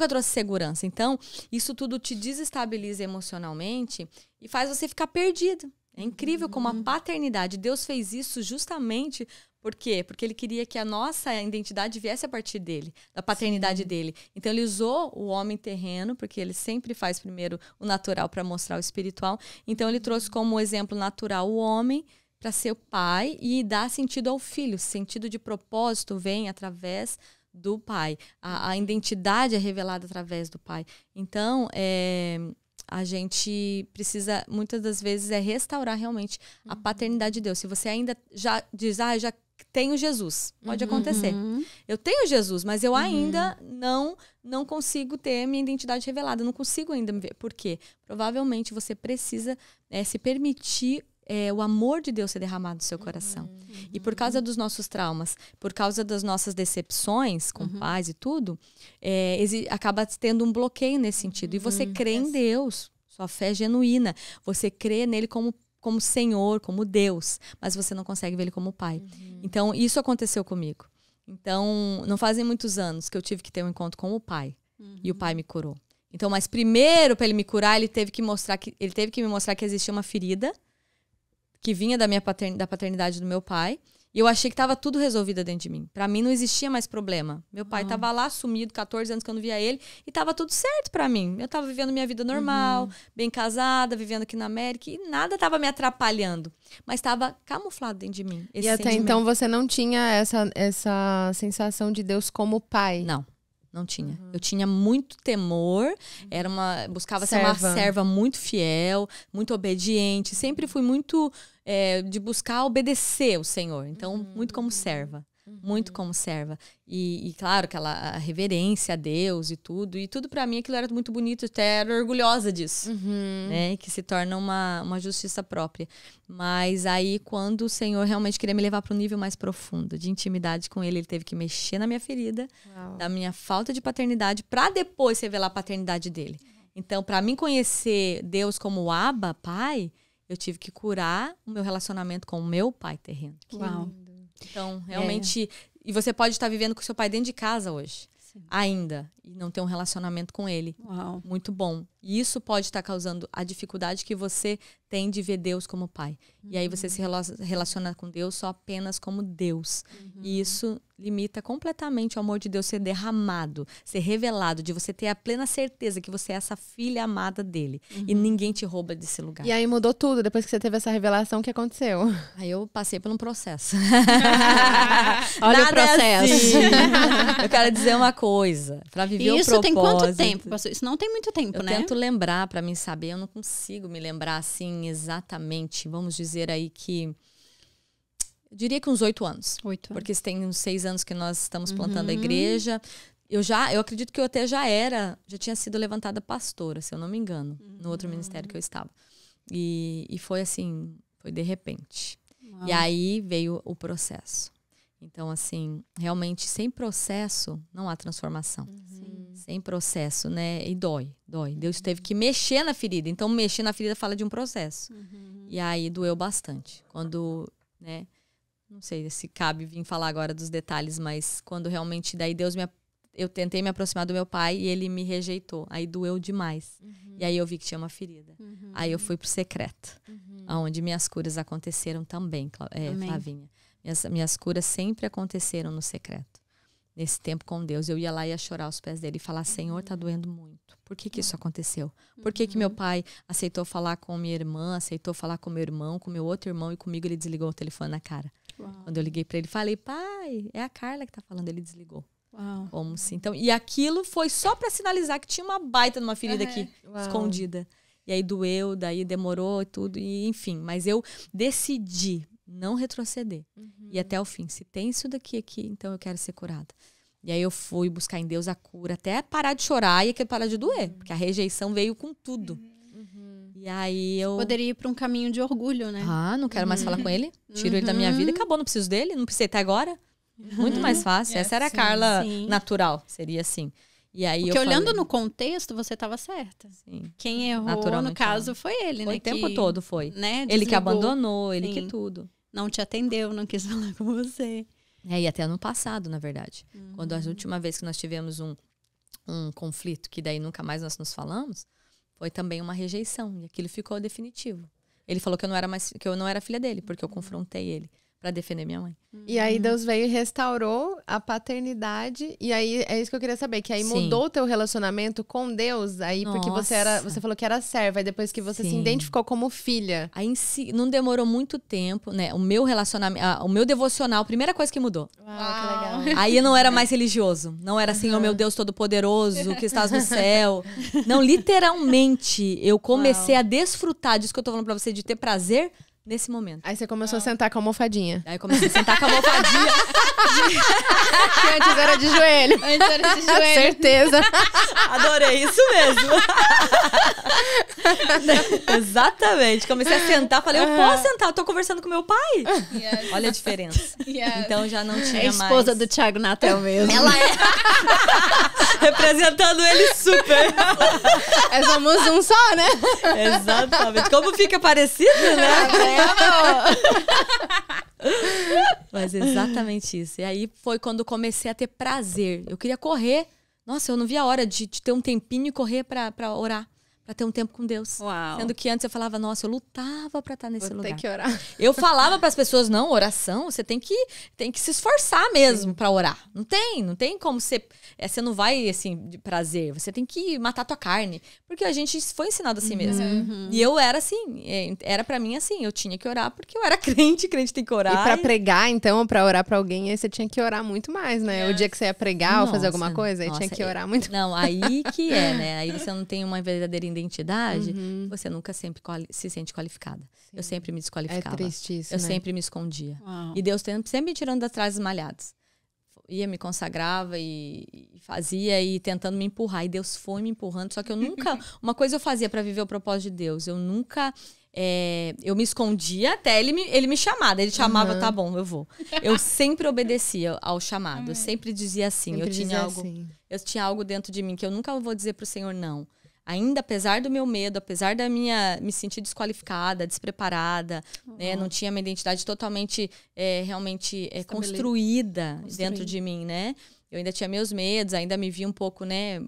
trouxe segurança. Então, isso tudo te desestabiliza emocionalmente e faz você ficar perdido. É incrível como a paternidade, Deus fez isso justamente por quê? Porque ele queria que a nossa identidade viesse a partir dele, da paternidade dele. Então ele usou o homem terreno, porque ele sempre faz primeiro o natural para mostrar o espiritual. Então ele trouxe como exemplo natural o homem para ser o pai e dar sentido ao filho. Sentido de propósito vem através do pai. A identidade é revelada através do pai. Então, a gente precisa, muitas das vezes, restaurar realmente a paternidade de Deus. Se você ainda já diz, eu já tenho Jesus, pode acontecer. Eu tenho Jesus, mas eu ainda não consigo ter minha identidade revelada, não consigo ainda me ver. Por quê? Provavelmente você precisa se permitir o amor de Deus ser derramado no seu coração. E por causa dos nossos traumas, por causa das nossas decepções com pais e tudo, acaba tendo um bloqueio nesse sentido. E você crê em Deus, sua fé é genuína. Você crê nele como Senhor, como Deus, mas você não consegue ver ele como Pai. Então, isso aconteceu comigo. Então, não fazem muitos anos que eu tive que ter um encontro com o Pai. E o Pai me curou. Então, mas primeiro, para ele me curar, ele teve que me mostrar que existia uma ferida que vinha da paternidade do meu pai. E eu achei que estava tudo resolvido dentro de mim. Para mim não existia mais problema. Meu pai estava lá sumido, 14 anos que eu não via ele, e estava tudo certo para mim. Eu estava vivendo minha vida normal, bem casada, vivendo aqui na América, e nada estava me atrapalhando. Mas estava camuflado dentro de mim. E até então você não tinha essa sensação de Deus como pai? Não tinha. Eu tinha muito temor, buscava ser uma serva muito fiel, muito obediente. Sempre fui muito de buscar obedecer o Senhor. Então, muito como serva. Muito como serva. E claro, aquela reverência a Deus e tudo. E tudo pra mim, aquilo era muito bonito. Até era orgulhosa disso. Né? Que se torna uma justiça própria. Mas aí, quando o Senhor realmente queria me levar para um nível mais profundo de intimidade com Ele teve que mexer na minha ferida, da minha falta de paternidade, para depois revelar a paternidade dele. Então, para mim conhecer Deus como o Abba, Pai, eu tive que curar o meu relacionamento com o meu pai terreno. Uau. Então, realmente... E você pode estar vivendo com seu pai dentro de casa hoje. Ainda. E não ter um relacionamento com ele. Uau. Muito bom. E isso pode estar causando a dificuldade que você tem de ver Deus como pai. E aí você se relaciona com Deus só apenas como Deus. E isso limita completamente o amor de Deus ser derramado, ser revelado, de você ter a plena certeza que você é essa filha amada dele. E ninguém te rouba desse lugar. E aí mudou tudo, depois que você teve essa revelação, o que aconteceu? Aí eu passei por um processo. Olha o Nada processo. assim. Eu quero dizer uma coisa. Para viver E o isso propósito. tem quanto tempo, pastor? Isso não tem muito tempo, Eu né? tento lembrar para mim saber, eu não consigo me lembrar assim exatamente. Vamos dizer aí que eu diria que uns 8 anos. 8 anos. Porque tem uns 6 anos que nós estamos plantando a igreja. Eu acredito que eu até já tinha sido levantada pastora, se eu não me engano, no outro ministério que eu estava. E foi assim, foi de repente. Uau. E aí veio o processo. Então, assim, realmente, sem processo, não há transformação. Sem processo, né? E dói. Deus teve que mexer na ferida. Então, mexer na ferida fala de um processo. E aí, doeu bastante. Quando, né? Não sei se cabe vir falar agora dos detalhes, mas quando realmente, daí eu tentei me aproximar do meu pai e ele me rejeitou. Aí doeu demais. E aí eu vi que tinha uma ferida. Aí eu fui pro secreto. Onde minhas curas aconteceram também, Flavinha. Minhas curas sempre aconteceram no secreto. Nesse tempo com Deus. Eu ia lá e ia chorar aos pés dele e falar, Senhor, tá doendo muito. Por que isso aconteceu? Por que meu pai aceitou falar com minha irmã, aceitou falar com meu irmão, com meu outro irmão, e comigo ele desligou o telefone na cara. Quando eu liguei pra ele, falei, pai, é a Carla que tá falando. Ele desligou. Como assim? Então, e aquilo foi só pra sinalizar que tinha uma baita numa ferida aqui, escondida. E aí doeu, daí demorou e tudo, e enfim. Mas eu decidi não retroceder. E até o fim. Se tem isso aqui, então eu quero ser curada. E aí eu fui buscar em Deus a cura, até parar de chorar e parar de doer. Porque a rejeição veio com tudo. E aí eu... Poderia ir para um caminho de orgulho, né? não quero mais falar com ele. Tiro ele da minha vida e acabou, não preciso dele. Não precisei até agora. Muito mais fácil. Essa era a Carla natural. Seria assim. E aí Porque olhando no contexto, você estava certa. Sim. Quem errou, no caso, foi ele, foi né? O tempo todo foi. Né, ele que abandonou, ele que tudo. Não te atendeu, não quis falar com você. E até ano passado, na verdade. Quando a última vez que nós tivemos um conflito, que daí nunca mais nós nos falamos, foi também uma rejeição. E aquilo ficou definitivo. Ele falou que eu não era filha dele, porque eu confrontei ele para defender minha mãe. E aí Deus veio e restaurou a paternidade. E aí é isso que eu queria saber, que aí mudou o teu relacionamento com Deus, aí porque você falou que era serva, aí depois que você se identificou como filha. Aí não demorou muito tempo, né? O meu relacionamento, o meu devocional, a primeira coisa que mudou. Uau, que legal. Aí eu não era mais religioso. Não era assim, oh meu Deus Todo-Poderoso, que estás no céu. Não, literalmente, eu comecei a desfrutar disso que eu tô falando pra você, de ter prazer nesse momento. Aí você começou a sentar com a almofadinha. Aí eu comecei a sentar com a almofadinha. Que antes era de joelho. Antes era de joelho. Certeza. Adorei, isso mesmo. Exatamente. Comecei a sentar, falei, eu posso sentar, eu tô conversando com meu pai. Yes. Olha a diferença. Yes. Então já não tinha É a esposa mais. do Thiago Natel mesmo. Ela é. Representando ele super. Somos um só, né? Exatamente. Como fica parecido, né? Mas exatamente isso. E aí foi quando comecei a ter prazer. Eu queria correr. Nossa, eu não via a hora de ter um tempinho e correr pra orar. Pra ter um tempo com Deus. Uau. Sendo que antes eu falava, nossa, eu lutava pra estar nesse Vou lugar. ter que orar. Eu falava pras pessoas, não, oração, você tem que se esforçar mesmo pra orar. Não tem como você não vai, assim, de prazer. Você tem que matar tua carne. Porque a gente foi ensinado assim mesmo. E eu era assim, era pra mim assim, eu tinha que orar porque eu era crente tem que orar. E pra pregar, então, pra orar pra alguém, aí você tinha que orar muito mais, né? O dia que você ia pregar ou fazer alguma coisa, aí tinha que orar muito. Não, aí que é, né? Aí você não tem uma verdadeira identidade, você nunca sempre se sente qualificada. Sim. Eu sempre me desqualificava. É triste isso, eu né? sempre me escondia. Uau. E Deus sempre me tirando das trajes malhadas. Ia, me consagrava e fazia e tentando me empurrar. E Deus foi me empurrando. Só que eu nunca... Uma coisa eu fazia para viver o propósito de Deus. Eu nunca... eu me escondia até ele me chamar. Ele chamava, tá bom, eu vou. Eu sempre obedecia ao chamado. Eu sempre dizia assim. Eu tinha algo dentro de mim que eu nunca vou dizer pro Senhor não. Ainda, apesar do meu medo, apesar da me sentir desqualificada, despreparada, né? Não tinha minha identidade totalmente, realmente construída dentro de mim, né? Eu ainda tinha meus medos, ainda me via um pouco, né?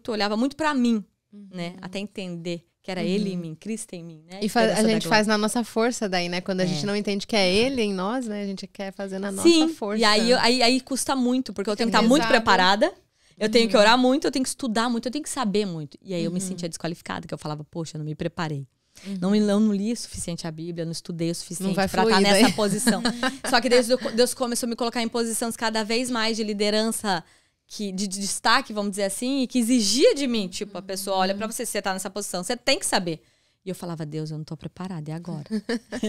Olhava muito pra mim. né? Até entender que era ele em mim, Cristo em mim, né? E a gente faz na nossa força daí, né? Quando a gente não entende que é ele em nós, né? A gente quer fazer na nossa força. E aí custa muito, porque eu tenho que estar muito preparada, eu tenho que orar muito, eu tenho que estudar muito, eu tenho que saber muito. E aí eu me sentia desqualificada, que eu falava, poxa, eu não me preparei. Não li o suficiente a Bíblia, não estudei o suficiente para estar nessa posição. Só que Deus começou a me colocar em posições cada vez mais de liderança, de destaque, vamos dizer assim, e que exigia de mim. Tipo, a pessoa olha pra você tá nessa posição, você tem que saber. E eu falava, Deus, eu não tô preparada, e agora?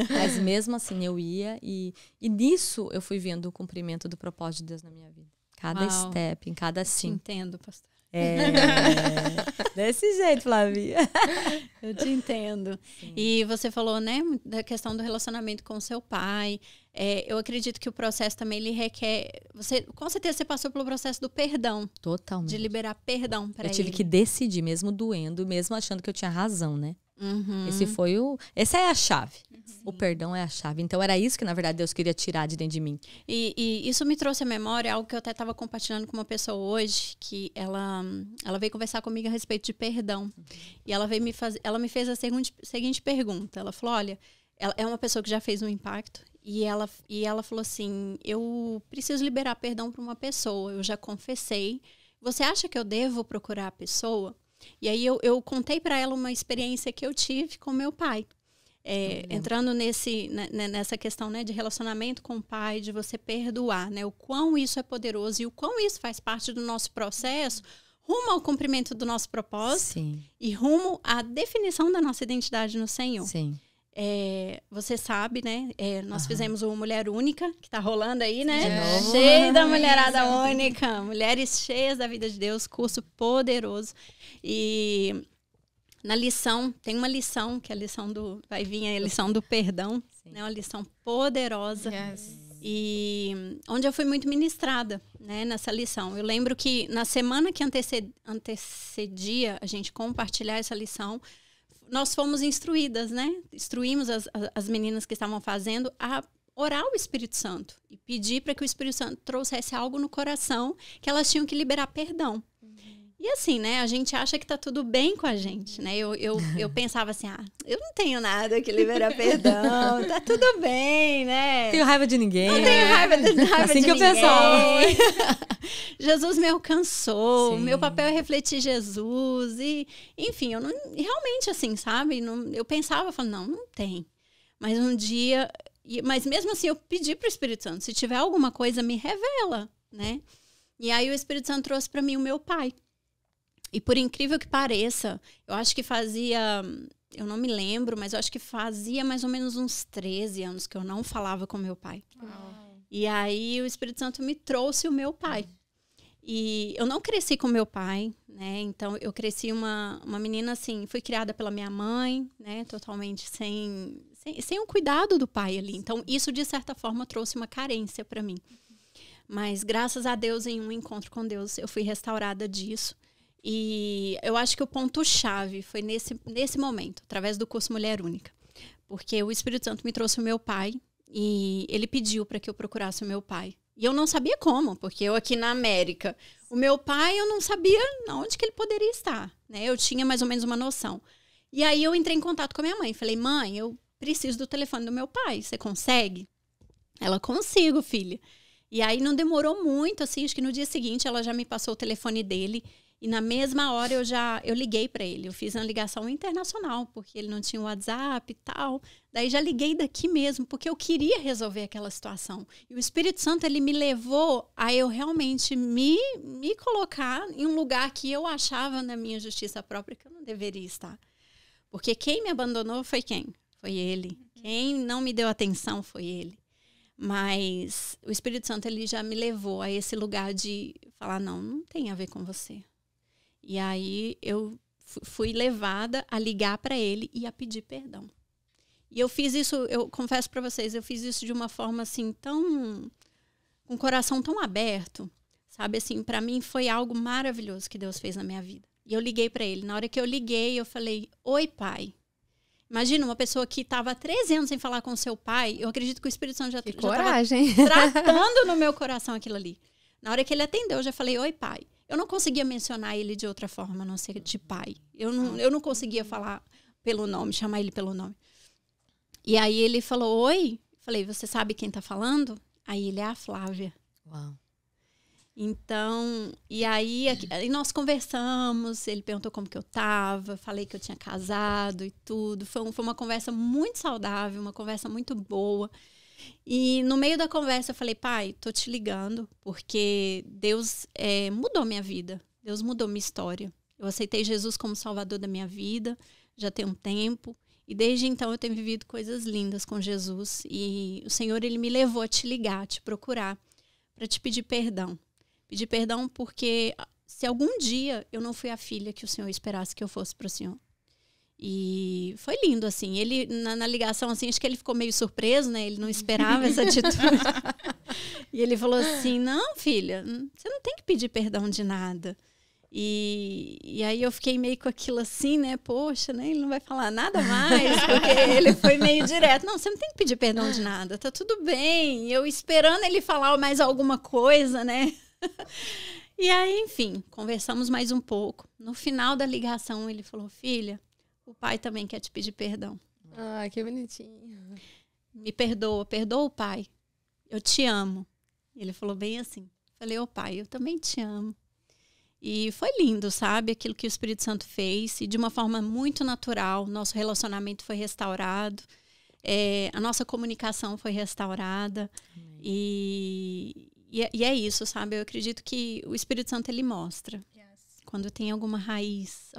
Mas mesmo assim, eu ia e nisso eu fui vendo o cumprimento do propósito de Deus na minha vida. Cada step, em cada sim. Entendo, pastor. Desse jeito, Flavia. Eu te entendo. Sim. E você falou, né, da questão do relacionamento com o seu pai. Eu acredito que o processo também ele requer... Com certeza você passou pelo processo do perdão. Totalmente. De liberar perdão para ele. Eu tive que decidir, mesmo doendo, mesmo achando que eu tinha razão, né? Essa é a chave. Sim. O perdão é a chave. Então era isso que na verdade Deus queria tirar de dentro de mim. E isso me trouxe à memória algo que eu até estava compartilhando com uma pessoa hoje, que ela veio conversar comigo a respeito de perdão. E ela me fez a seguinte pergunta. Ela falou, olha, ela é uma pessoa que já fez um impacto e ela falou assim, eu preciso liberar perdão para uma pessoa, eu já confessei. Você acha que eu devo procurar a pessoa? E aí eu contei para ela uma experiência que eu tive com meu pai. Entrando nessa questão, né, de relacionamento com o pai, de você perdoar, né, o quão isso é poderoso e o quão isso faz parte do nosso processo rumo ao cumprimento do nosso propósito. Sim. E rumo à definição da nossa identidade no Senhor. Sim. Você sabe, né? Nós fizemos o Mulher Única, que tá rolando aí, né? Cheio da mulherada única. Mulheres cheias da vida de Deus, curso poderoso. E na lição, tem uma lição, que é a lição do... Vai vir a lição do perdão, né? Uma lição poderosa. Yes. E onde eu fui muito ministrada, né? Nessa lição. Eu lembro que na semana que antecedia a gente compartilhar essa lição, nós fomos instruídas, né? Instruímos as meninas que estavam fazendo a orar o Espírito Santo e pedir para que o Espírito Santo trouxesse algo no coração que elas tinham que liberar perdão. E assim, né? A gente acha que tá tudo bem com a gente, né? Eu pensava assim, eu não tenho nada que liberar perdão, tá tudo bem, né? Não tenho raiva de ninguém. Não tenho raiva de ninguém. Assim que eu pensava. Jesus me alcançou, sim. Meu papel é refletir Jesus e, enfim, eu não, realmente assim, sabe? Eu pensava, não tem. Mas um dia, mas mesmo assim eu pedi pro Espírito Santo, se tiver alguma coisa me revela, né? E aí o Espírito Santo trouxe para mim o meu pai. E por incrível que pareça, eu acho que eu não me lembro, mas eu acho que fazia mais ou menos uns 13 anos que eu não falava com meu pai. E aí o Espírito Santo me trouxe o meu pai. E eu não cresci com meu pai, né? Então eu cresci uma menina assim, fui criada pela minha mãe, né? Totalmente sem o cuidado do pai ali. Então isso de certa forma trouxe uma carência para mim. Mas graças a Deus, em um encontro com Deus, eu fui restaurada disso. E eu acho que o ponto-chave foi nesse momento, através do curso Mulher Única. Porque o Espírito Santo me trouxe o meu pai e ele pediu para que eu procurasse o meu pai. E eu não sabia como, porque eu aqui na América, o meu pai eu não sabia onde que ele poderia estar, né? Eu tinha mais ou menos uma noção. E aí eu entrei em contato com a minha mãe. Falei, mãe, eu preciso do telefone do meu pai, você consegue? Ela, consigo, filha. E aí não demorou muito, assim, acho que no dia seguinte ela já me passou o telefone dele. E na mesma hora eu liguei para ele. Eu fiz uma ligação internacional, porque ele não tinha WhatsApp e tal. Daí já liguei daqui mesmo, porque eu queria resolver aquela situação. E o Espírito Santo, ele me levou a eu realmente me colocar em um lugar que eu achava na minha justiça própria que eu não deveria estar. Porque quem me abandonou foi quem? Foi ele. Quem não me deu atenção foi ele. Mas o Espírito Santo, ele já me levou a esse lugar de falar, não tem a ver com você. E aí eu fui levada a ligar para ele e a pedir perdão. E eu fiz isso, eu confesso para vocês, eu fiz isso de uma forma assim com o coração tão aberto, sabe? Assim, para mim foi algo maravilhoso que Deus fez na minha vida. E eu liguei para ele. Na hora que eu liguei, eu falei, oi, pai. Imagina, uma pessoa que estava há 13 anos sem falar com o seu pai, eu acredito que o Espírito Santo já estava tratando no meu coração aquilo ali. Na hora que ele atendeu, eu já falei, oi, pai. eu não conseguia mencionar ele de outra forma, a não ser de pai. Eu não conseguia falar pelo nome, chamar ele pelo nome. E aí ele falou, oi. Falei, você sabe quem tá falando? Aí ele é a Flávia. Uau. Então, e aí nós conversamos, ele perguntou como que eu tava, falei que eu tinha casado e tudo. Foi uma conversa muito saudável, uma conversa muito boa. E no meio da conversa eu falei, pai, tô te ligando, porque Deus mudou minha vida, Deus mudou minha história. Eu aceitei Jesus como salvador da minha vida, já tem um tempo. E desde então eu tenho vivido coisas lindas com Jesus. E o Senhor, ele me levou a te ligar, a te procurar, para te pedir perdão. Pedir perdão porque se algum dia eu não fui a filha que o Senhor esperasse que eu fosse para o Senhor. E foi lindo, assim. Ele, na ligação, assim, acho que ele ficou meio surpreso, né? Ele não esperava essa atitude. E ele falou assim, não, filha, você não tem que pedir perdão de nada. E aí eu fiquei meio com aquilo assim, né? Poxa, né? Ele não vai falar nada mais, porque ele foi meio direto. Não, você não tem que pedir perdão de nada, tá tudo bem. Eu esperando ele falar mais alguma coisa, né? E aí, enfim, conversamos mais um pouco. No final da ligação, ele falou, filha, o pai também quer te pedir perdão. Ah, que bonitinho. Me perdoa, perdoa o pai. Eu te amo. Ele falou bem assim. Falei, ô pai, eu também te amo. E foi lindo, sabe? Aquilo que o Espírito Santo fez. E de uma forma muito natural, nosso relacionamento foi restaurado. A nossa comunicação foi restaurada. E é isso, sabe? Eu acredito que o Espírito Santo, ele mostra. Quando tem alguma raiz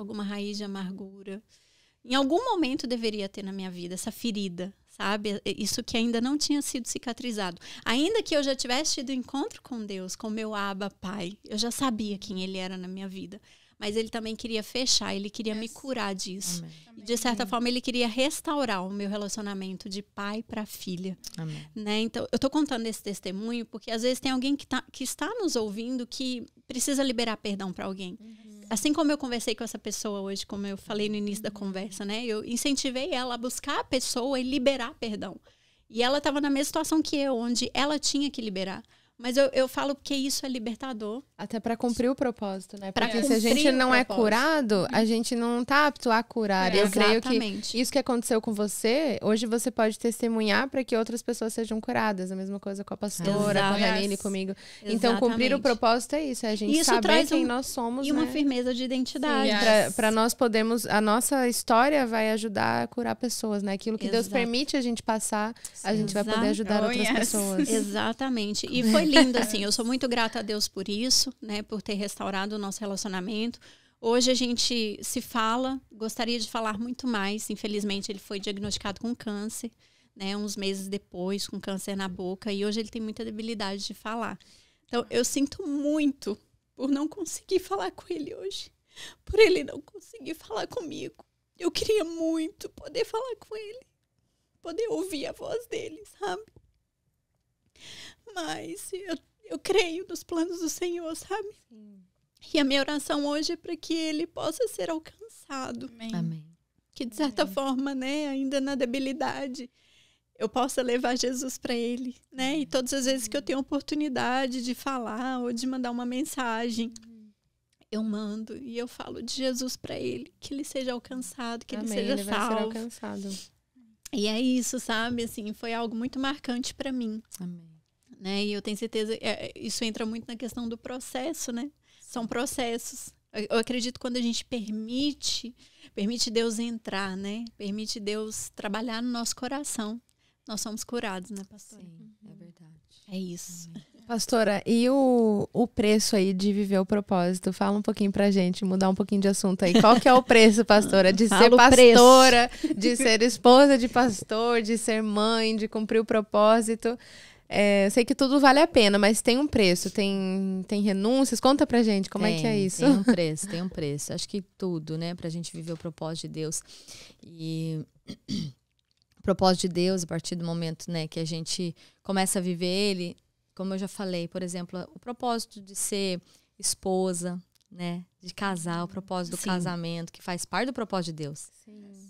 de amargura. Em algum momento deveria ter na minha vida essa ferida, sabe? Isso que ainda não tinha sido cicatrizado. Ainda que eu já tivesse tido encontro com Deus, com meu Abba Pai, eu já sabia quem ele era na minha vida. Mas ele também queria fechar, ele queria me curar disso. Amém. De certa forma, ele queria restaurar o meu relacionamento de pai para filha. Amém. Né? Então, eu tô contando esse testemunho porque às vezes tem alguém que está nos ouvindo que precisa liberar perdão para alguém. Assim como eu conversei com essa pessoa hoje, como eu falei no início da conversa, né? Eu incentivei ela a buscar a pessoa e liberar perdão. E ela estava na mesma situação que eu, onde ela tinha que liberar. Mas eu falo porque isso é libertador. Até para cumprir o propósito, né? Pra Porque se a gente não é curado, a gente não tá apto a curar. Eu creio que isso que aconteceu com você, hoje você pode testemunhar para que outras pessoas sejam curadas. A mesma coisa com a pastora, com a Janine, comigo. Então, cumprir o propósito é isso. É a gente isso saber quem nós somos, e uma firmeza de identidade. Para nós podermos... A nossa história vai ajudar a curar pessoas, né? Aquilo que Deus permite a gente passar, a gente vai poder ajudar outras pessoas. Exatamente. E foi lindo, assim. Eu sou muito grata a Deus por isso, né? Por ter restaurado o nosso relacionamento. Hoje a gente se fala, gostaria de falar muito mais. Infelizmente, ele foi diagnosticado com câncer, né? Uns meses depois, com câncer na boca. E hoje ele tem muita debilidade de falar. Então, eu sinto muito por não conseguir falar com ele hoje. Por ele não conseguir falar comigo. Eu queria muito poder falar com ele. Poder ouvir a voz dele, sabe? Mas eu creio nos planos do Senhor, sabe? Sim. E a minha oração hoje é para que ele possa ser alcançado. Amém. Que de certa forma, né, ainda na debilidade, eu possa levar Jesus para ele, né? E todas as vezes que eu tenho oportunidade de falar ou de mandar uma mensagem, eu mando e eu falo de Jesus para ele, que ele seja alcançado, que ele seja ele salvo. vai ser alcançado. E é isso, sabe? Assim, foi algo muito marcante para mim. Amém. Né? E eu tenho certeza, isso entra muito na questão do processo, né? São processos. Eu acredito quando a gente permite Deus entrar, né? Permite Deus trabalhar no nosso coração. Nós somos curados, né, pastora? Sim, é verdade. É isso. Pastora, e o preço aí de viver o propósito? Fala um pouquinho pra gente, mudar um pouquinho de assunto aí. Qual que é o preço, pastora? De ser pastora, de ser esposa de pastor, de ser mãe, de cumprir o propósito. Eu sei que tudo vale a pena, mas tem um preço, tem renúncias. Conta pra gente como é que é isso. Tem um preço. Acho que tudo, né? Pra gente viver o propósito de Deus. E o propósito de Deus, a partir do momento, né, que a gente começa a viver ele, como eu já falei, por exemplo, o propósito de ser esposa, né? De casar, o propósito do Sim. casamento, que faz parte do propósito de Deus.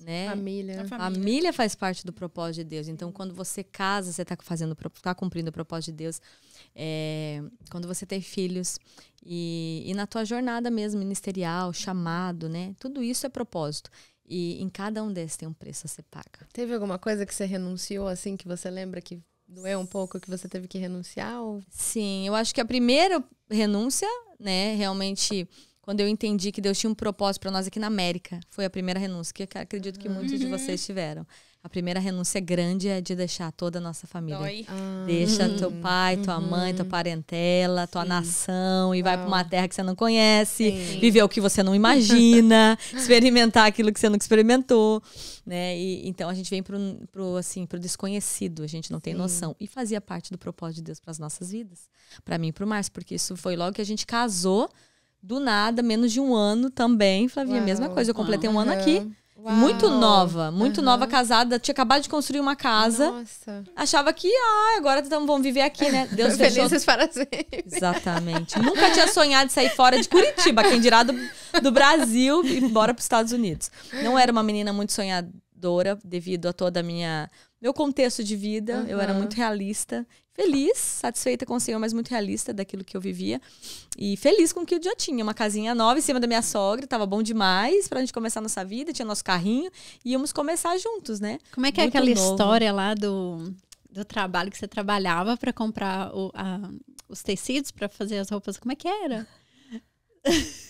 Né? Família. Família faz parte do propósito de Deus. Então, quando você casa, você tá cumprindo o propósito de Deus. Quando você tem filhos e na tua jornada mesmo, ministerial, chamado, né? Tudo isso é propósito. E em cada um desses tem um preço a ser pago. Teve alguma coisa que você renunciou, assim, que você lembra que doeu um pouco, que você teve que renunciar? Ou... Sim, eu acho que a primeira renúncia, né, realmente, quando eu entendi que Deus tinha um propósito para nós aqui na América, foi a primeira renúncia, que eu acredito que muitos de vocês tiveram. A primeira renúncia grande é de deixar toda a nossa família. Dói. Deixa teu pai, tua mãe, tua parentela, tua nação e vai para uma terra que você não conhece, viver o que você não imagina, experimentar aquilo que você nunca experimentou, né? E então a gente vem pro desconhecido, a gente não tem noção. E fazia parte do propósito de Deus para as nossas vidas, para mim e pro Márcio, porque isso foi logo que a gente casou, do nada, menos de um ano também, Flavinha, mesma coisa, eu completei um ano aqui. Uau. Muito nova, casada, tinha acabado de construir uma casa. Nossa. Achava que, agora vamos viver aqui, né? Deus fechou. Felizes para sempre. Exatamente. Nunca tinha sonhado de sair fora de Curitiba, quem dirá do Brasil e ir embora para os Estados Unidos. Não era uma menina muito sonhadora devido a todo meu contexto de vida. Eu era muito realista. Feliz, satisfeita com o Senhor, mas muito realista daquilo que eu vivia. E feliz com o que eu já tinha. Uma casinha nova em cima da minha sogra. Tava bom demais pra gente começar a nossa vida. Tinha nosso carrinho. E íamos começar juntos, né? Como é que Muito é aquela novo. história lá do trabalho que você trabalhava para comprar os tecidos para fazer as roupas? Como é que era?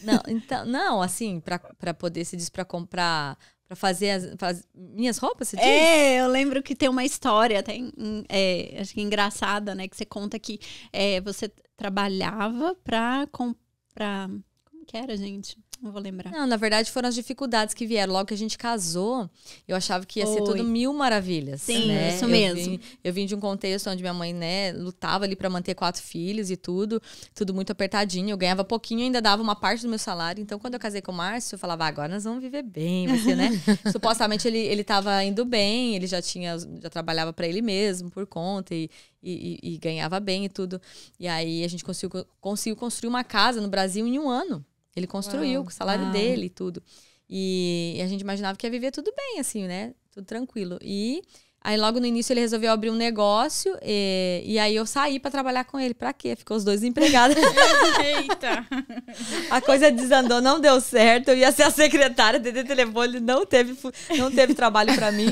Não, então, não, assim, pra poder, se diz, pra comprar... Pra fazer minhas roupas, você diz? Eu lembro que tem uma história, acho que engraçada, né? Que você conta que você trabalhava pra comprar... Como que era, gente? Não vou lembrar. Não, na verdade foram as dificuldades que vieram. Logo que a gente casou, eu achava que ia ser tudo mil maravilhas. Sim, né? isso mesmo. Eu vim de um contexto onde minha mãe, né, lutava ali pra manter 4 filhos e tudo muito apertadinho. Eu ganhava pouquinho, ainda dava uma parte do meu salário. Então, quando eu casei com o Márcio, eu falava, agora nós vamos viver bem, vai ser, né? Supostamente ele tava indo bem, ele já trabalhava pra ele mesmo, por conta, e ganhava bem e tudo. E aí a gente conseguiu construir uma casa no Brasil em um ano. Ele construiu com o salário dele e tudo. E a gente imaginava que ia viver tudo bem, assim, né? Tudo tranquilo. E aí, logo no início, ele resolveu abrir um negócio. E aí, eu saí pra trabalhar com ele. Pra quê? Ficou os dois empregados. Eita! A coisa desandou, não deu certo. Eu ia ser a secretária, atender telefone. Não teve trabalho pra mim.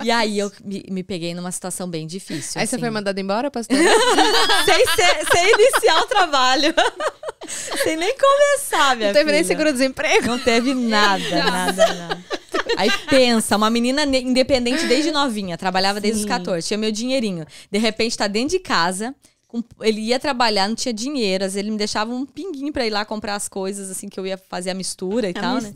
E aí, eu me peguei numa situação bem difícil. Aí assim. você foi mandada embora, pastor? sem iniciar o trabalho. Sem nem começar, minha Não teve nem filha. seguro-desemprego? Não teve nada. Aí pensa, uma menina independente desde novinha, trabalhava desde os 14, tinha meu dinheirinho. De repente tá dentro de casa, ele ia trabalhar, não tinha dinheiro, às vezes ele me deixava um pinguinho pra ir lá comprar as coisas, assim, que eu ia fazer a mistura e tal, né?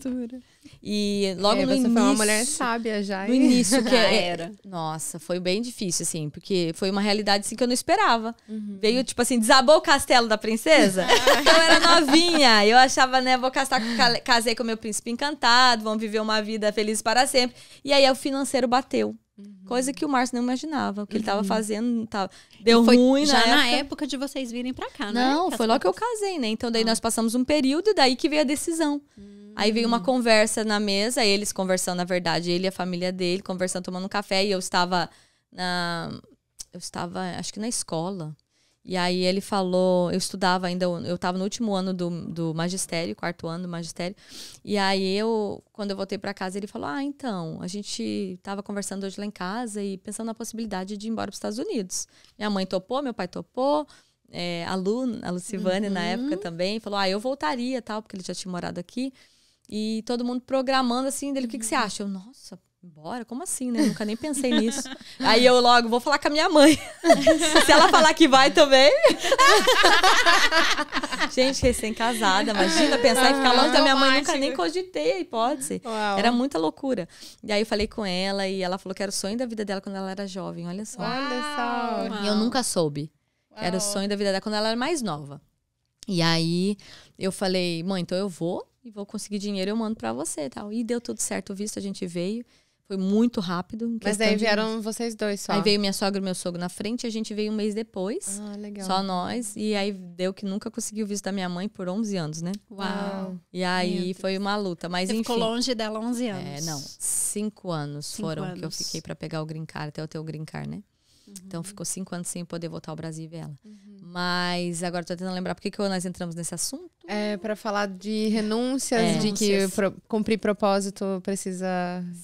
E logo no você início... foi uma mulher sábia já. No início, que era. Nossa, foi bem difícil, assim, porque foi uma realidade, assim, que eu não esperava. Veio, tipo assim, desabou o castelo da princesa. Então eu era novinha, eu achava, né, casei com o meu príncipe encantado, vamos viver uma vida feliz para sempre. E aí o financeiro bateu. Coisa que o Márcio não imaginava. O que ele tava fazendo deu ruim já na na época. época de vocês virem pra cá, né? Não, foi logo que eu casei, né? Então daí nós passamos um período e daí que veio a decisão. Aí veio uma conversa na mesa, eles conversando, na verdade, ele e a família dele, conversando, tomando um café, e eu estava acho que na escola. E aí ele falou, eu estudava ainda, eu estava no último ano do magistério, 4º ano do magistério. E aí quando eu voltei para casa, ele falou, então, a gente estava conversando hoje lá em casa e pensando na possibilidade de ir embora para os Estados Unidos. Minha mãe topou, meu pai topou. A Lucivane, na época também, falou, eu voltaria, tal, porque ele já tinha morado aqui. E todo mundo programando, assim, dele, o que você acha? Eu, nossa, bora? Como assim, né? Nunca nem pensei nisso. Aí eu logo vou falar com a minha mãe. Se ela falar que vai também. Gente, recém-casada, imagina pensar em ficar longe da minha mãe, nunca nem cogitei a hipótese. Uau. Era muita loucura. E aí eu falei com ela e ela falou que era o sonho da vida dela quando ela era jovem, olha só. Olha só. E eu nunca soube. Era o sonho da vida dela quando ela era mais nova. E aí eu falei, mãe, então eu vou e vou conseguir dinheiro, eu mando pra você e tal. E deu tudo certo, o visto, a gente veio. Foi muito rápido. Mas daí vieram vocês dois só? Aí veio minha sogra e meu sogro na frente, a gente veio um mês depois. Ah, legal. Só nós. E aí deu que nunca conseguiu visitar minha mãe por 11 anos, né? Uau. E aí foi uma luta. Mas Você enfim. ficou longe dela 11 anos. Não, 5 anos 5 foram que eu anos. fiquei pra pegar o green card, até eu ter o green card, né? Então ficou 5 anos sem poder voltar ao Brasil e ver ela. Mas agora tô tentando lembrar por que nós entramos nesse assunto. É pra falar de renúncias, de que cumprir propósito precisa.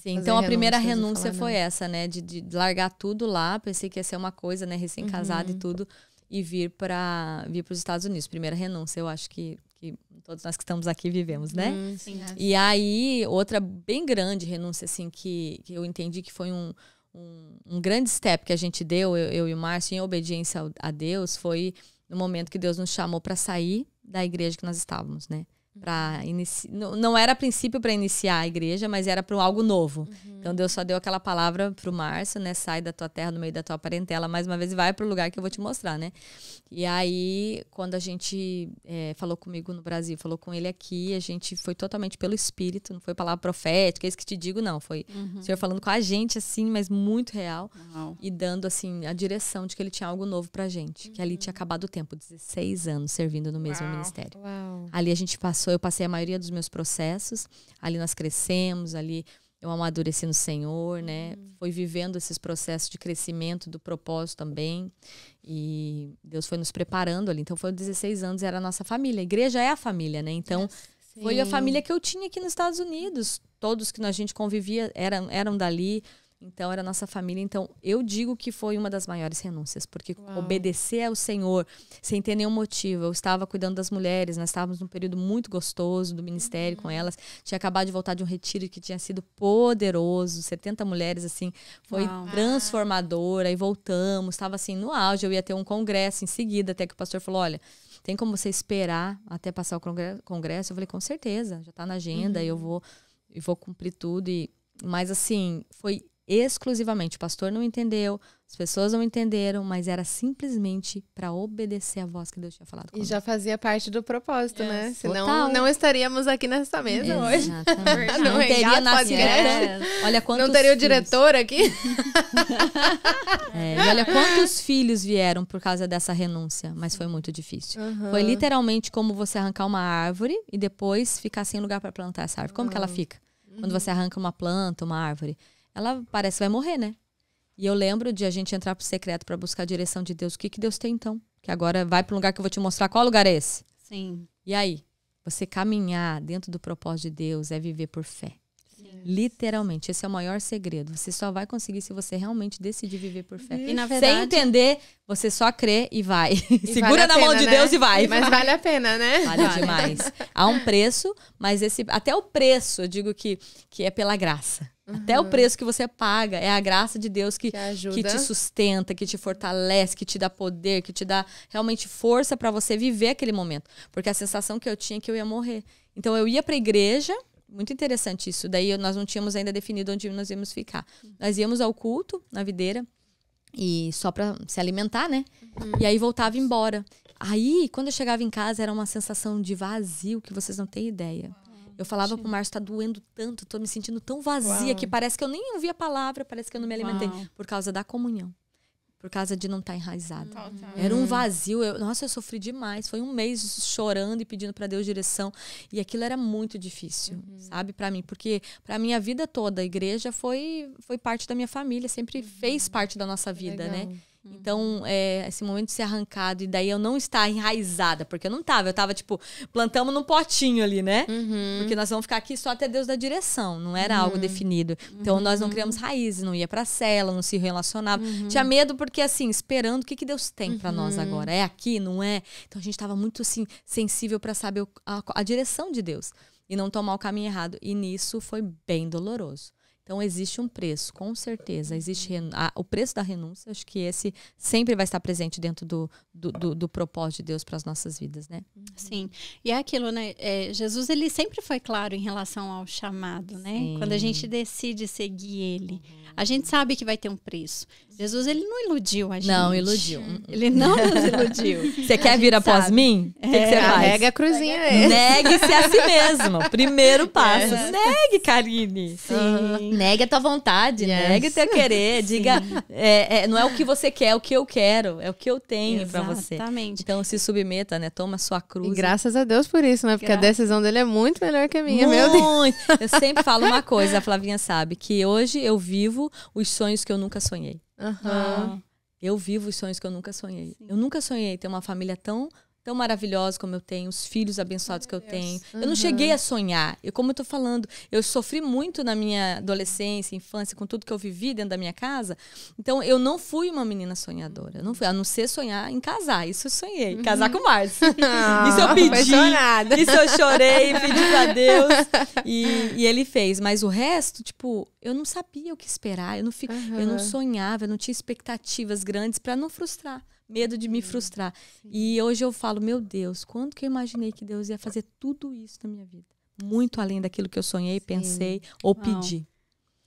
Sim, então a primeira renúncia falar, foi essa, né? De largar tudo lá. Pensei que ia ser uma coisa, né? Recém-casada e tudo. E vir para os Estados Unidos. Primeira renúncia, eu acho que todos nós que estamos aqui vivemos, né? Sim. E aí, outra bem grande renúncia, assim, que eu entendi que foi um grande step que a gente deu, eu e o Márcio, em obediência a Deus, foi no momento que Deus nos chamou para sair da igreja que nós estávamos, né? Não era a princípio para iniciar a igreja, mas era para algo novo. Então Deus só deu aquela palavra pro Márcio, né? Sai da tua terra, no meio da tua parentela, mais uma vez, e vai pro lugar que eu vou te mostrar, né? E aí, quando a gente falou comigo no Brasil, falou com ele aqui, a gente foi totalmente pelo Espírito, não foi palavra profética, é isso que te digo, não. Foi o Senhor falando com a gente, assim, mas muito real. Uau. E dando, assim, a direção de que ele tinha algo novo pra gente. Que ali tinha acabado o tempo, 16 anos servindo no mesmo ministério. Uau. Ali eu passei a maioria dos meus processos, ali nós crescemos, ali eu amadureci no Senhor, né? Fui vivendo esses processos de crescimento do propósito também, e Deus foi nos preparando ali. Então foi 16 anos, era a nossa família, a igreja é a família, né? Então foi a família que eu tinha aqui nos Estados Unidos, todos que a gente convivia eram dali. Então, era a nossa família. Então, eu digo que foi uma das maiores renúncias. Porque obedecer ao Senhor, sem ter nenhum motivo. Eu estava cuidando das mulheres. Nós estávamos num período muito gostoso do ministério com elas. Tinha acabado de voltar de um retiro que tinha sido poderoso. 70 mulheres, assim. Foi transformador. Aí voltamos. Estava, assim, no auge. Eu ia ter um congresso em seguida. Até que o pastor falou, olha, tem como você esperar até passar o congresso? Eu falei, com certeza. Já está na agenda. Eu vou cumprir tudo. Mas, assim, foi exclusivamente. O pastor não entendeu, as pessoas não entenderam, mas era simplesmente para obedecer a voz que Deus tinha falado comigo. E já fazia parte do propósito, né? Senão Total. não estaríamos aqui nessa mesa hoje. Exatamente. Não teria nascido. Olha quantos Não teria o filhos. diretor aqui. E olha quantos filhos vieram por causa dessa renúncia, mas foi muito difícil. Foi literalmente como você arrancar uma árvore e depois ficar sem lugar para plantar essa árvore. Como que ela fica? Quando você arranca uma planta, uma árvore, ela parece que vai morrer, né? E eu lembro de a gente entrar pro secreto para buscar a direção de Deus. O que Deus tem, então? Que agora vai para um lugar que eu vou te mostrar. Qual lugar é esse? Sim. E aí? Você caminhar dentro do propósito de Deus é viver por fé. Literalmente, esse é o maior segredo. Você só vai conseguir se você realmente decidir viver por fé. E, na verdade, sem entender, você só crê e vai. Segura vale a na mão pena, de né? Deus e vai. Mas vale a pena, né? Vale demais. Há um preço, mas até o preço, eu digo que é pela graça. Até o preço que você paga é a graça de Deus que te sustenta, que te fortalece, que te dá poder, que te dá realmente força para você viver aquele momento. Porque a sensação que eu tinha é que eu ia morrer. Então eu ia para a igreja, muito interessante isso. Daí nós não tínhamos ainda definido onde nós íamos ficar. Nós íamos ao culto, na videira, e só para se alimentar, né? E aí voltava embora. Aí, quando eu chegava em casa, era uma sensação de vazio que vocês não têm ideia. Eu falava pro Márcio, tá doendo tanto, tô me sentindo tão vazia que parece que eu nem ouvi a palavra, parece que eu não me alimentei. Por causa da comunhão. Por causa de não estar enraizado. Era um vazio. Nossa, eu sofri demais. Foi um mês chorando e pedindo para Deus direção. E aquilo era muito difícil, sabe? Para mim. Porque para minha vida toda, a igreja foi parte da minha família. Sempre fez parte da nossa vida, né? Então, esse momento de ser arrancado e daí eu não estar enraizada, porque eu não tava. Eu tava, tipo, plantamos num potinho ali, né? Porque nós vamos ficar aqui só até Deus dar direção. Não era algo definido. Então, nós não criamos raízes, não ia pra cela, não se relacionava. Tinha medo porque, assim, esperando o que Deus tem pra nós agora. É aqui, não é? Então, a gente tava muito, assim, sensível pra saber a direção de Deus. E não tomar o caminho errado. E nisso foi bem doloroso. Então, existe um preço, com certeza. Existe o preço da renúncia. Acho que esse sempre vai estar presente dentro do propósito de Deus para as nossas vidas, né? Sim. E é aquilo, né? Jesus, ele sempre foi claro em relação ao chamado, né? Sim. Quando a gente decide seguir ele, a gente sabe que vai ter um preço. Jesus, ele não iludiu a gente. Não, iludiu. Ele não nos iludiu. Você quer vir após sabe. mim? O que você faz? Carrega a cruzinha aí. Negue-se a si mesmo. Primeiro passo. Negue, Karine. Sim. Negue a tua vontade, negue o teu querer. Diga, não é o que você quer, é o que eu quero. É o que eu tenho pra você. Exatamente. Então se submeta, né? Toma a sua cruz. E graças a Deus por isso, né? Porque a decisão dele é muito melhor que a minha, meu Deus. Muito. Eu sempre falo uma coisa, a Flavinha sabe, que hoje eu vivo os sonhos que eu nunca sonhei. Aham. Eu vivo os sonhos que eu nunca sonhei. Eu nunca sonhei ter uma família tão maravilhosa como eu tenho, os filhos abençoados que eu tenho. Eu não cheguei a sonhar. Como eu tô falando, eu sofri muito na minha adolescência, infância, com tudo que eu vivi dentro da minha casa. Então, eu não fui uma menina sonhadora. Eu não fui, a não ser sonhar em casar. Isso eu sonhei. Casar com o Márcio. Isso eu pedi. Apaixonada. Isso eu chorei, pedi pra Deus. E ele fez. Mas o resto, tipo, eu não sabia o que esperar. Eu não sonhava, eu não tinha expectativas grandes pra não frustrar. Medo de me frustrar. E hoje eu falo, meu Deus, quando que eu imaginei que Deus ia fazer tudo isso na minha vida? Muito além daquilo que eu sonhei, pensei ou pedi.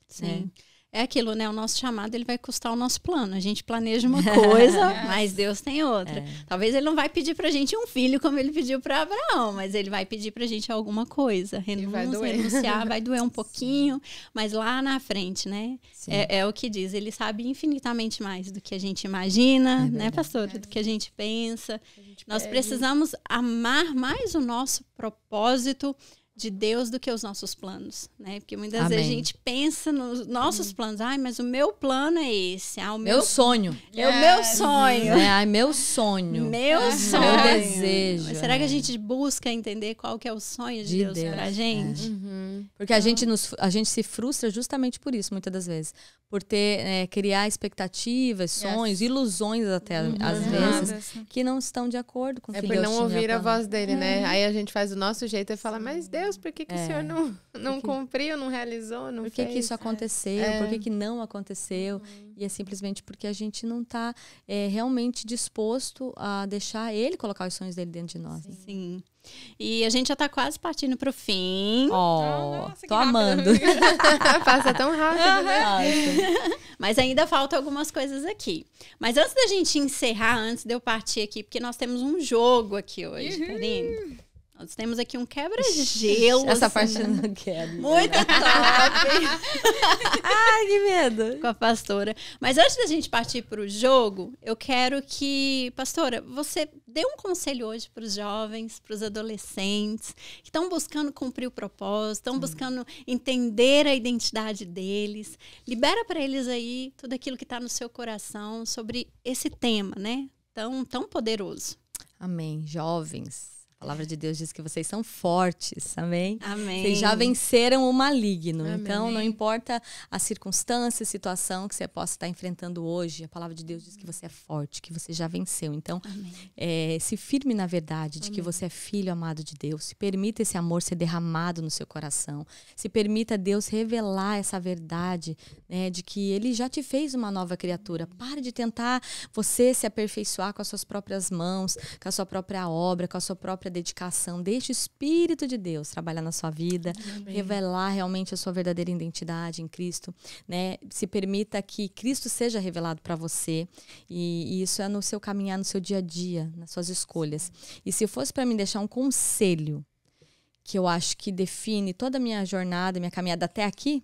Sim. É aquilo, né? O nosso chamado, ele vai custar o nosso plano. A gente planeja uma coisa, mas Deus tem outra. Talvez ele não vai pedir pra gente um filho como ele pediu pra Abraão, mas ele vai pedir pra gente alguma coisa. Renunciar, vai doer um pouquinho, mas lá na frente, né? É o que diz. Ele sabe infinitamente mais do que a gente imagina, né, pastora? Do que a gente pensa. Nós precisamos amar mais o nosso propósito de Deus do que os nossos planos, né? Porque muitas vezes a gente pensa nos nossos planos. Ai, mas o meu plano é esse. O meu sonho. É o meu sonho. Ai, meu sonho. Meu sonho. Meu desejo. Mas será que a gente busca entender qual que é o sonho de Deus pra gente? Porque a gente se frustra justamente por isso, muitas das vezes. Por criar expectativas, sonhos, ilusões até, às vezes, que não estão de acordo com o que Deus tinha. É por não ouvir a falado. voz dele, né? Aí a gente faz do nosso jeito e fala, mas Deus, por que o senhor não cumpriu, não realizou, não por fez? que isso aconteceu? Por que não aconteceu? E é simplesmente porque a gente não está realmente disposto a deixar ele colocar os sonhos dele dentro de nós. Né? Sim. E a gente já tá quase partindo pro fim. Nossa, tô amando. Passa tão rápido, né? Mas ainda faltam algumas coisas aqui. Mas antes da gente encerrar, antes de eu partir aqui, porque nós temos um jogo aqui hoje, Karine. Nós temos aqui um quebra-gelo. Essa assim, parte eu não quero. muito top. Ai, que medo. Com a pastora. Mas antes da gente partir para o jogo, eu quero que, pastora, você dê um conselho hoje para os jovens, para os adolescentes, que estão buscando cumprir o propósito, estão buscando entender a identidade deles. Libera para eles aí tudo aquilo que está no seu coração sobre esse tema, né? Tão poderoso. Amém. Jovens. A palavra de Deus diz que vocês são fortes, amém? Amém. Vocês já venceram o maligno. Amém. Então, não importa a circunstância, a situação que você possa estar enfrentando hoje, a palavra de Deus diz que você é forte, que você já venceu. Então, se firme na verdade de que você é filho amado de Deus. Se permita esse amor ser derramado no seu coração. Se permita Deus revelar essa verdade, né, de que Ele já te fez uma nova criatura. Pare de tentar você se aperfeiçoar com as suas próprias mãos, com a sua própria obra, com a sua própria dedicação. Deixe o Espírito de Deus trabalhar na sua vida, revelar realmente a sua verdadeira identidade em Cristo, né? Se permita que Cristo seja revelado para você, e isso é no seu caminhar, no seu dia a dia, nas suas escolhas. E se fosse para mim deixar um conselho que eu acho que define toda a minha jornada, minha caminhada até aqui,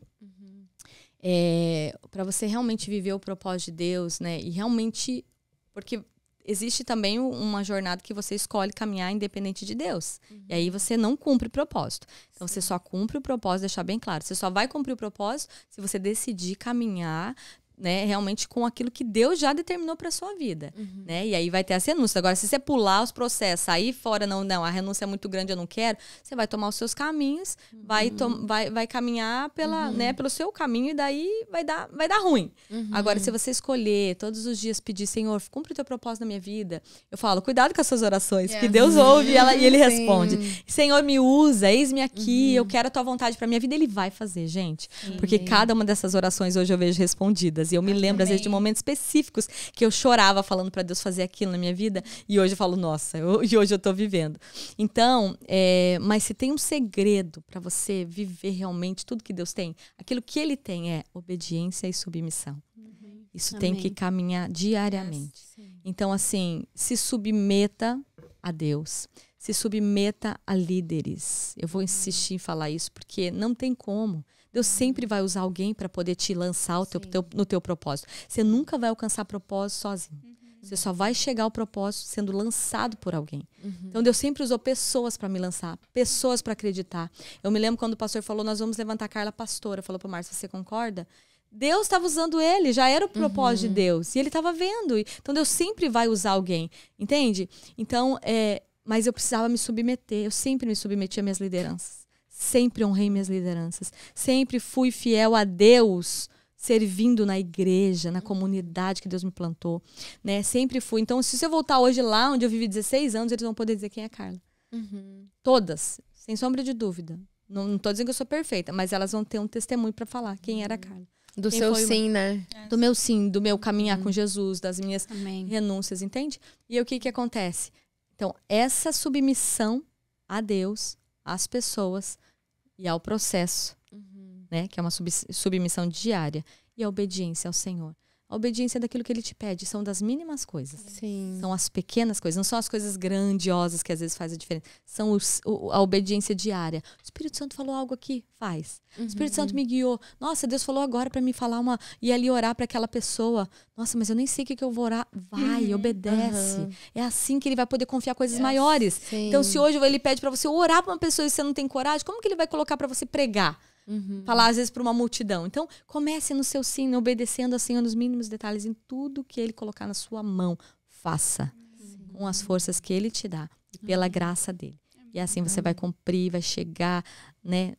para você realmente viver o propósito de Deus, né? E realmente, porque existe também uma jornada que você escolhe caminhar independente de Deus. E aí você não cumpre o propósito. Então você só cumpre o propósito, deixar bem claro. Você só vai cumprir o propósito se você decidir caminhar, né, realmente com aquilo que Deus já determinou para sua vida, né? E aí vai ter as renúncias. Agora, se você pular os processos, sair fora, não, a renúncia é muito grande, eu não quero, você vai tomar os seus caminhos, vai caminhar né, pelo seu caminho, e daí vai dar ruim. Agora, se você escolher todos os dias pedir, Senhor, cumpre o teu propósito na minha vida, eu falo, cuidado com as suas orações, que Deus ouve e Ele responde. Senhor, me usa, eis-me aqui, eu quero a tua vontade pra minha vida. Ele vai fazer, gente. Porque cada uma dessas orações hoje eu vejo respondidas. E eu me lembro, às vezes, de momentos específicos que eu chorava falando para Deus fazer aquilo na minha vida. E hoje eu falo, nossa, e hoje eu tô vivendo. Então, mas se tem um segredo para você viver realmente tudo que Deus tem, aquilo que Ele tem é obediência e submissão. Isso Amém. tem que caminhar diariamente. Então, assim, se submeta a Deus. Se submeta a líderes. Eu vou insistir em falar isso, porque não tem como. Deus sempre vai usar alguém para poder te lançar no teu propósito. Você nunca vai alcançar propósito sozinho. Você só vai chegar ao propósito sendo lançado por alguém. Então, Deus sempre usou pessoas para me lançar, pessoas para acreditar. Eu me lembro quando o pastor falou, nós vamos levantar a Carla pastora. Falou para o Márcio, você concorda? Deus estava usando ele, já era o propósito de Deus. E ele estava vendo. Então, Deus sempre vai usar alguém. Entende? Então, mas eu precisava me submeter. Eu sempre me submeti às minhas lideranças. Sempre honrei minhas lideranças. Sempre fui fiel a Deus, servindo na igreja, na comunidade que Deus me plantou. Né? Sempre fui. Então, se você voltar hoje lá, onde eu vivi 16 anos, eles vão poder dizer quem é a Carla. Todas, sem sombra de dúvida. Não estou dizendo que eu sou perfeita, mas elas vão ter um testemunho para falar quem era a Carla. Do Quem seu foi sim, né? Do meu sim, do meu caminhar com Jesus, das minhas Amém. renúncias, entende? E aí, o que acontece? Então, essa submissão a Deus, às pessoas e ao processo, né? Que é uma submissão diária. E a obediência ao Senhor. A obediência daquilo que Ele te pede. São das mínimas coisas. Sim. São as pequenas coisas. Não são as coisas grandiosas que às vezes fazem a diferença. São a obediência diária. O Espírito Santo falou algo aqui? Faz. O Espírito Santo me guiou. Nossa, Deus falou agora para me falar e ali orar para aquela pessoa. Nossa, mas eu nem sei o que eu vou orar. Vai, obedece. É assim que Ele vai poder confiar coisas maiores. Sim. Então, se hoje Ele pede para você orar para uma pessoa e você não tem coragem, como que Ele vai colocar para você pregar? Falar às vezes para uma multidão. Então, comece no seu sim, obedecendo ao Senhor nos mínimos detalhes, em tudo que Ele colocar na sua mão. Faça com as forças que Ele te dá e pela graça dele. E assim você vai cumprir, vai chegar, né,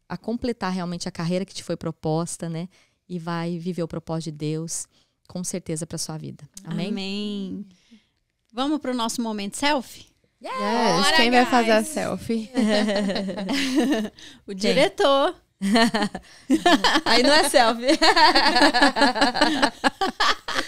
a completar realmente a carreira que te foi proposta, né, e vai viver o propósito de Deus com certeza para sua vida. Amém? Amém. Vamos pro nosso momento selfie? Yes. Bora, Quem vai guys. fazer a selfie? O diretor. Aí não é selfie.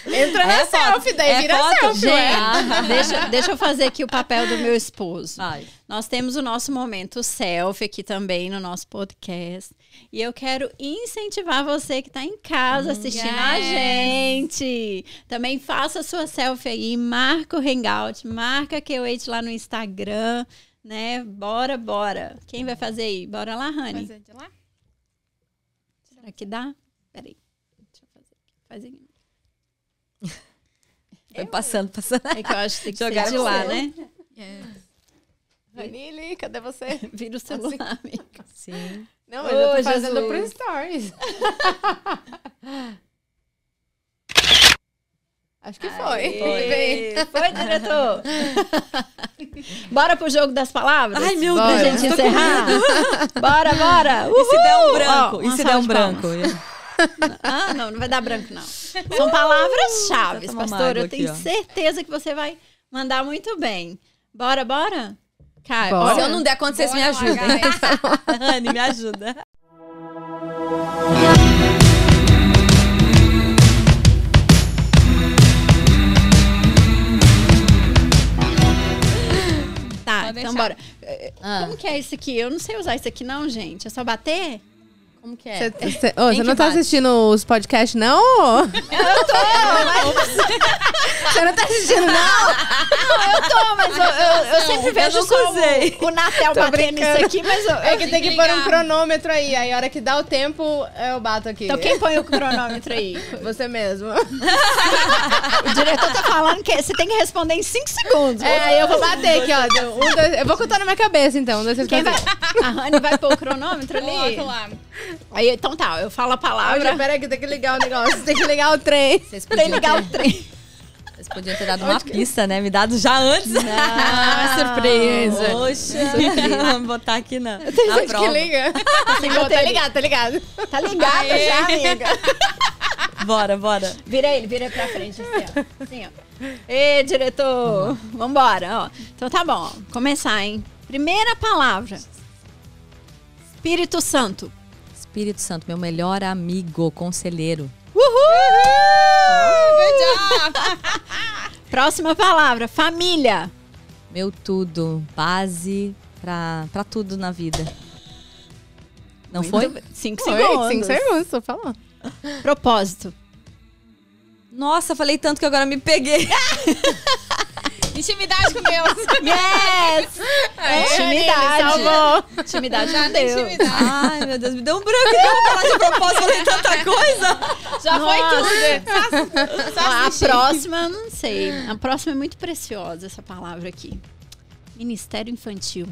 Entra na selfie, daí vira foto? selfie, ué. Deixa eu fazer aqui o papel do meu esposo. Ai. Nós temos o nosso momento selfie aqui também no nosso podcast. E eu quero incentivar você que está em casa assistindo a gente. Também faça a sua selfie aí, marca o Hangout, marca a Q8 lá no Instagram, né? Bora. Quem vai fazer aí? Bora lá, Rani. Fazer de lá? Será que dá? Peraí. Deixa eu fazer aqui. Faz aqui. Vai passando. É que eu acho que tem que Jogaram ser de lá, no né? Vanille, cadê você? Vira o celular, amiga. Sim. Não, mas eu tô Ô, fazendo Jesus. pro stories. Acho que foi. Foi, diretor. Bora pro jogo das palavras? Ai, meu Pra Deus. gente encerrar? Bora. E se der um Uhul. branco? Ó, E uma se der salva um de branco? palmas. Ah, não vai dar branco, não. São palavras-chave, Vou tomar uma pastor. água Eu tenho aqui, ó. certeza que você vai mandar muito bem. Bora? Cara, Bora. Se eu não der conta, vocês me Bora lá, ajudam. guys. Anne, me ajuda. Tá, Pode então deixar. bora. Ah, Como que é isso aqui? Eu não sei usar isso aqui não, gente. É só bater? como que é? Você Quem não que tá bate? assistindo os podcasts, não? Você não tá assistindo, não? Eu tô, mas eu sempre vejo nunca só usei. o Natel Tô batendo brincando. isso aqui, mas É que tem que pôr um ligar. cronômetro aí. Aí a hora que dá o tempo, eu bato aqui. Então quem põe o cronômetro aí? Você mesmo. O diretor tá falando que você tem que responder em 5 segundos. É, aí eu vou bater aqui, ó. Eu vou contar na minha cabeça, então. 1, 2, 3, Quem 4, vai? 5. A Rani vai pôr o cronômetro ali? Coloca lá. Aí, então tá, eu falo a palavra. Pera aí que tem que ligar o negócio. Tem que ligar o trem. Vocês Tem podiam, ligar o ter, trem. vocês podiam ter dado uma pista, né? Me dado já antes. Ah, surpresa. Poxa. Vamos botar aqui na Tem prova. que liga. Tá ligado, tá ligado. Tá ligada já, amiga. Bora. Vira pra frente, assim, ó. Assim, ó. Ê, diretor. Vambora, ó. Então tá bom, ó. Começar, hein? Primeira palavra. Espírito Santo. Espírito Santo, meu melhor amigo, conselheiro. Good job. Próxima palavra. Família. Meu tudo, base pra tudo na vida. Não foi? 5 Foi, segundos. 5 segundos, tô falando. Propósito. Nossa, falei tanto que agora me peguei. Intimidade com Deus. Yes! Intimidade. Salvou. Intimidade com Deus. Intimidade. Ai, meu Deus, me deu um branco. Eu vou falar de propósito, falei tanta coisa. Já Nossa. foi tudo. A próxima, eu não sei. A próxima é muito preciosa, essa palavra aqui. Ministério infantil.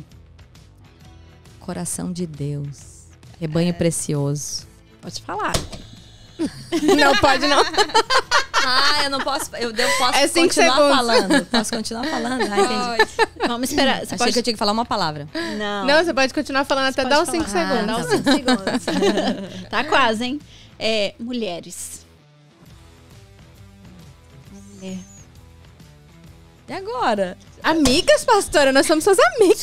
Coração de Deus. Rebanho precioso. Pode falar. Não pode, não. Ah, eu não posso. Eu posso É 5 continuar segundos. falando. Posso continuar falando? Ah, entendi. Pode. Vamos esperar. Você Achei pode... que eu tinha que falar uma palavra. Não. Não, você pode continuar falando até Pode dar os falar. 5 segundos. Dá os 5 segundos. Tá quase, hein? Mulheres. Mulher. E agora? Amigas, pastora? Nós somos suas amigas.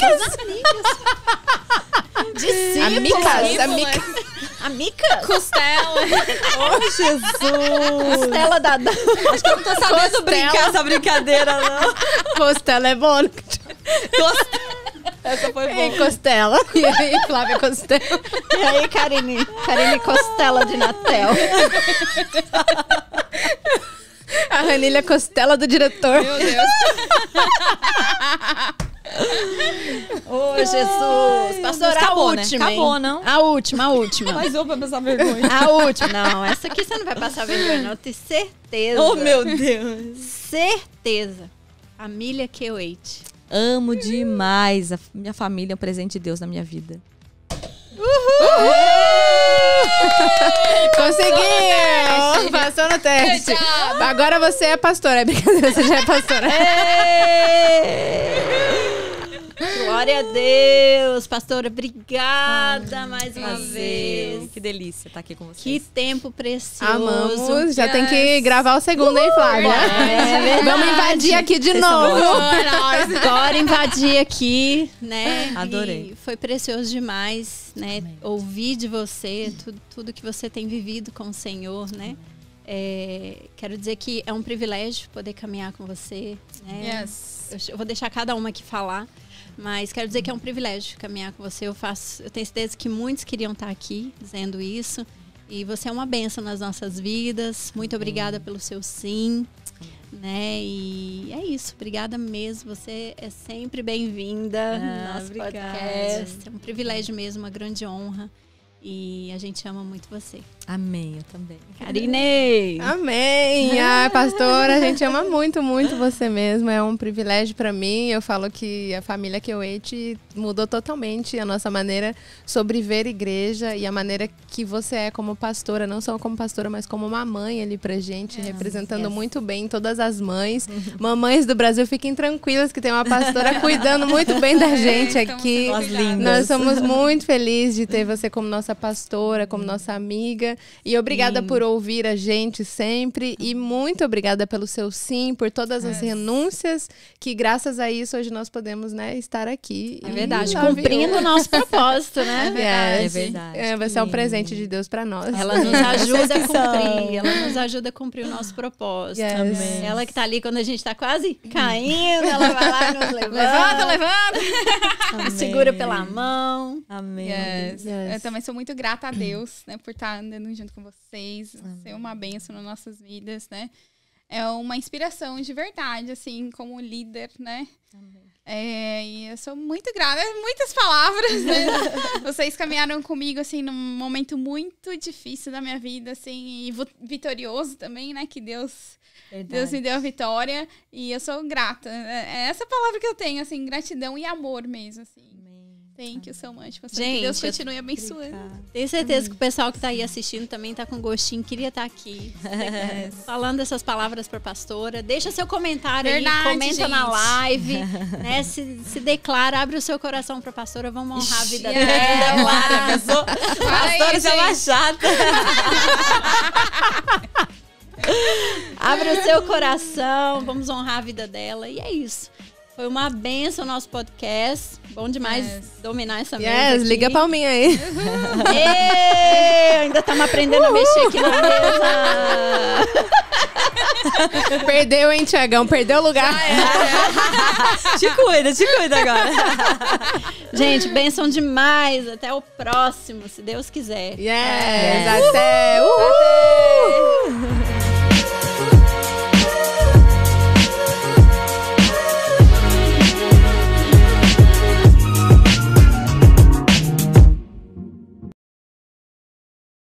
Discípulas. Amigas. Amiga? Costela. Oh, Jesus! Costela da... Acho que eu não tô sabendo brincar essa brincadeira, não. Costela é bom. Essa foi E boa. Costela. E aí, Flávia Costela. E aí, Karine? Karine Costela de Natel. A Ranilha Costela do diretor. Meu Deus. Ô, Jesus. Pastor, Acabou, a né? última, Acabou, hein? não? A última. Mais uma pra passar vergonha. A última. Não, essa aqui você não vai passar vergonha, não. Eu tenho certeza. Oh, meu Deus. Certeza. Família Q8. Amo demais. Minha família é um presente de Deus na minha vida. Conseguiu! Passou no teste. Agora você é pastora. É brincadeira, você já é pastora. Glória a Deus. Pastora, obrigada mais uma vez. Que delícia estar aqui com vocês. Que tempo precioso. Amamos. Já tem que gravar o segundo, hein, Flávia? É verdade. Vamos invadir aqui de Vocês são novo. Agora invadir aqui, né? Adorei. E foi precioso demais, né? Ouvir de você tudo que você tem vivido com o Senhor, né? Quero dizer que é um privilégio poder caminhar com você, né? Yes. Eu vou deixar cada uma aqui falar, mas quero dizer que é um privilégio caminhar com você. Eu tenho certeza que muitos queriam estar aqui dizendo isso. E você é uma bênção nas nossas vidas. Muito obrigada pelo seu sim. Né? E é isso. Obrigada mesmo. Você é sempre bem-vinda no nosso obrigada. podcast. É um privilégio mesmo, uma grande honra. E a gente ama muito você. Amém, eu também. Karine! Amém! Ah, pastora, a gente ama muito, muito você mesmo. É um privilégio pra mim. Eu falo que a família Q8 mudou totalmente a nossa maneira sobre ver igreja e a maneira que você é como pastora, não só como pastora, mas como uma mãe ali pra gente, representando muito bem todas as mães. Mamães do Brasil, fiquem tranquilas que tem uma pastora cuidando muito bem da gente aqui. Nós lindas. Nós somos muito felizes de ter você como nossa pastora, como nossa amiga. E obrigada por ouvir a gente sempre. E muito obrigada pelo seu sim, por todas as renúncias, que graças a isso hoje nós podemos, né, estar aqui. É verdade, Love cumprindo o nosso propósito, né? É Yes. verdade. Vai ser um presente de Deus pra nós. Ela nos ajuda a cumprir, ela nos ajuda a cumprir o nosso propósito. Yes. Amém. Ela que tá ali quando a gente tá quase caindo, ela vai lá e nos Levanta, levanta, levanta. segura pela mão. Amém. Yes. Yes. Eu também sou muito grata a Deus, né, por estar andando junto com vocês, ser uma bênção nas nossas vidas, né? É uma inspiração de verdade, assim, como líder, né? E eu sou muito grata, muitas palavras, né? Vocês caminharam comigo, assim, num momento muito difícil da minha vida, assim, e vitorioso também, né? Que Deus me deu a vitória e eu sou grata. É essa palavra que eu tenho, assim, gratidão e amor mesmo, assim. Thank you so much. Gente, que Deus continue abençoando. Tenho certeza que o pessoal que tá aí assistindo também tá com gostinho, queria estar aqui. Falando essas palavras pra pastora. Deixa seu comentário Verdade, aí, comenta gente. na live, né? Se declara, abre o seu coração pra pastora, vamos honrar a vida Yes. dela. Pessoa, Fala aí, pastora, você é uma gente. chata. Abre o seu coração, vamos honrar a vida dela. E é isso. Foi uma benção o nosso podcast. Bom demais dominar essa mesa Yes, aqui. liga a palminha aí. Ainda estamos aprendendo a mexer aqui na mesa. Perdeu, hein, Tiagão? Perdeu o lugar. Te cuida agora. Gente, benção demais. Até o próximo, se Deus quiser. Yes, até. Uhul!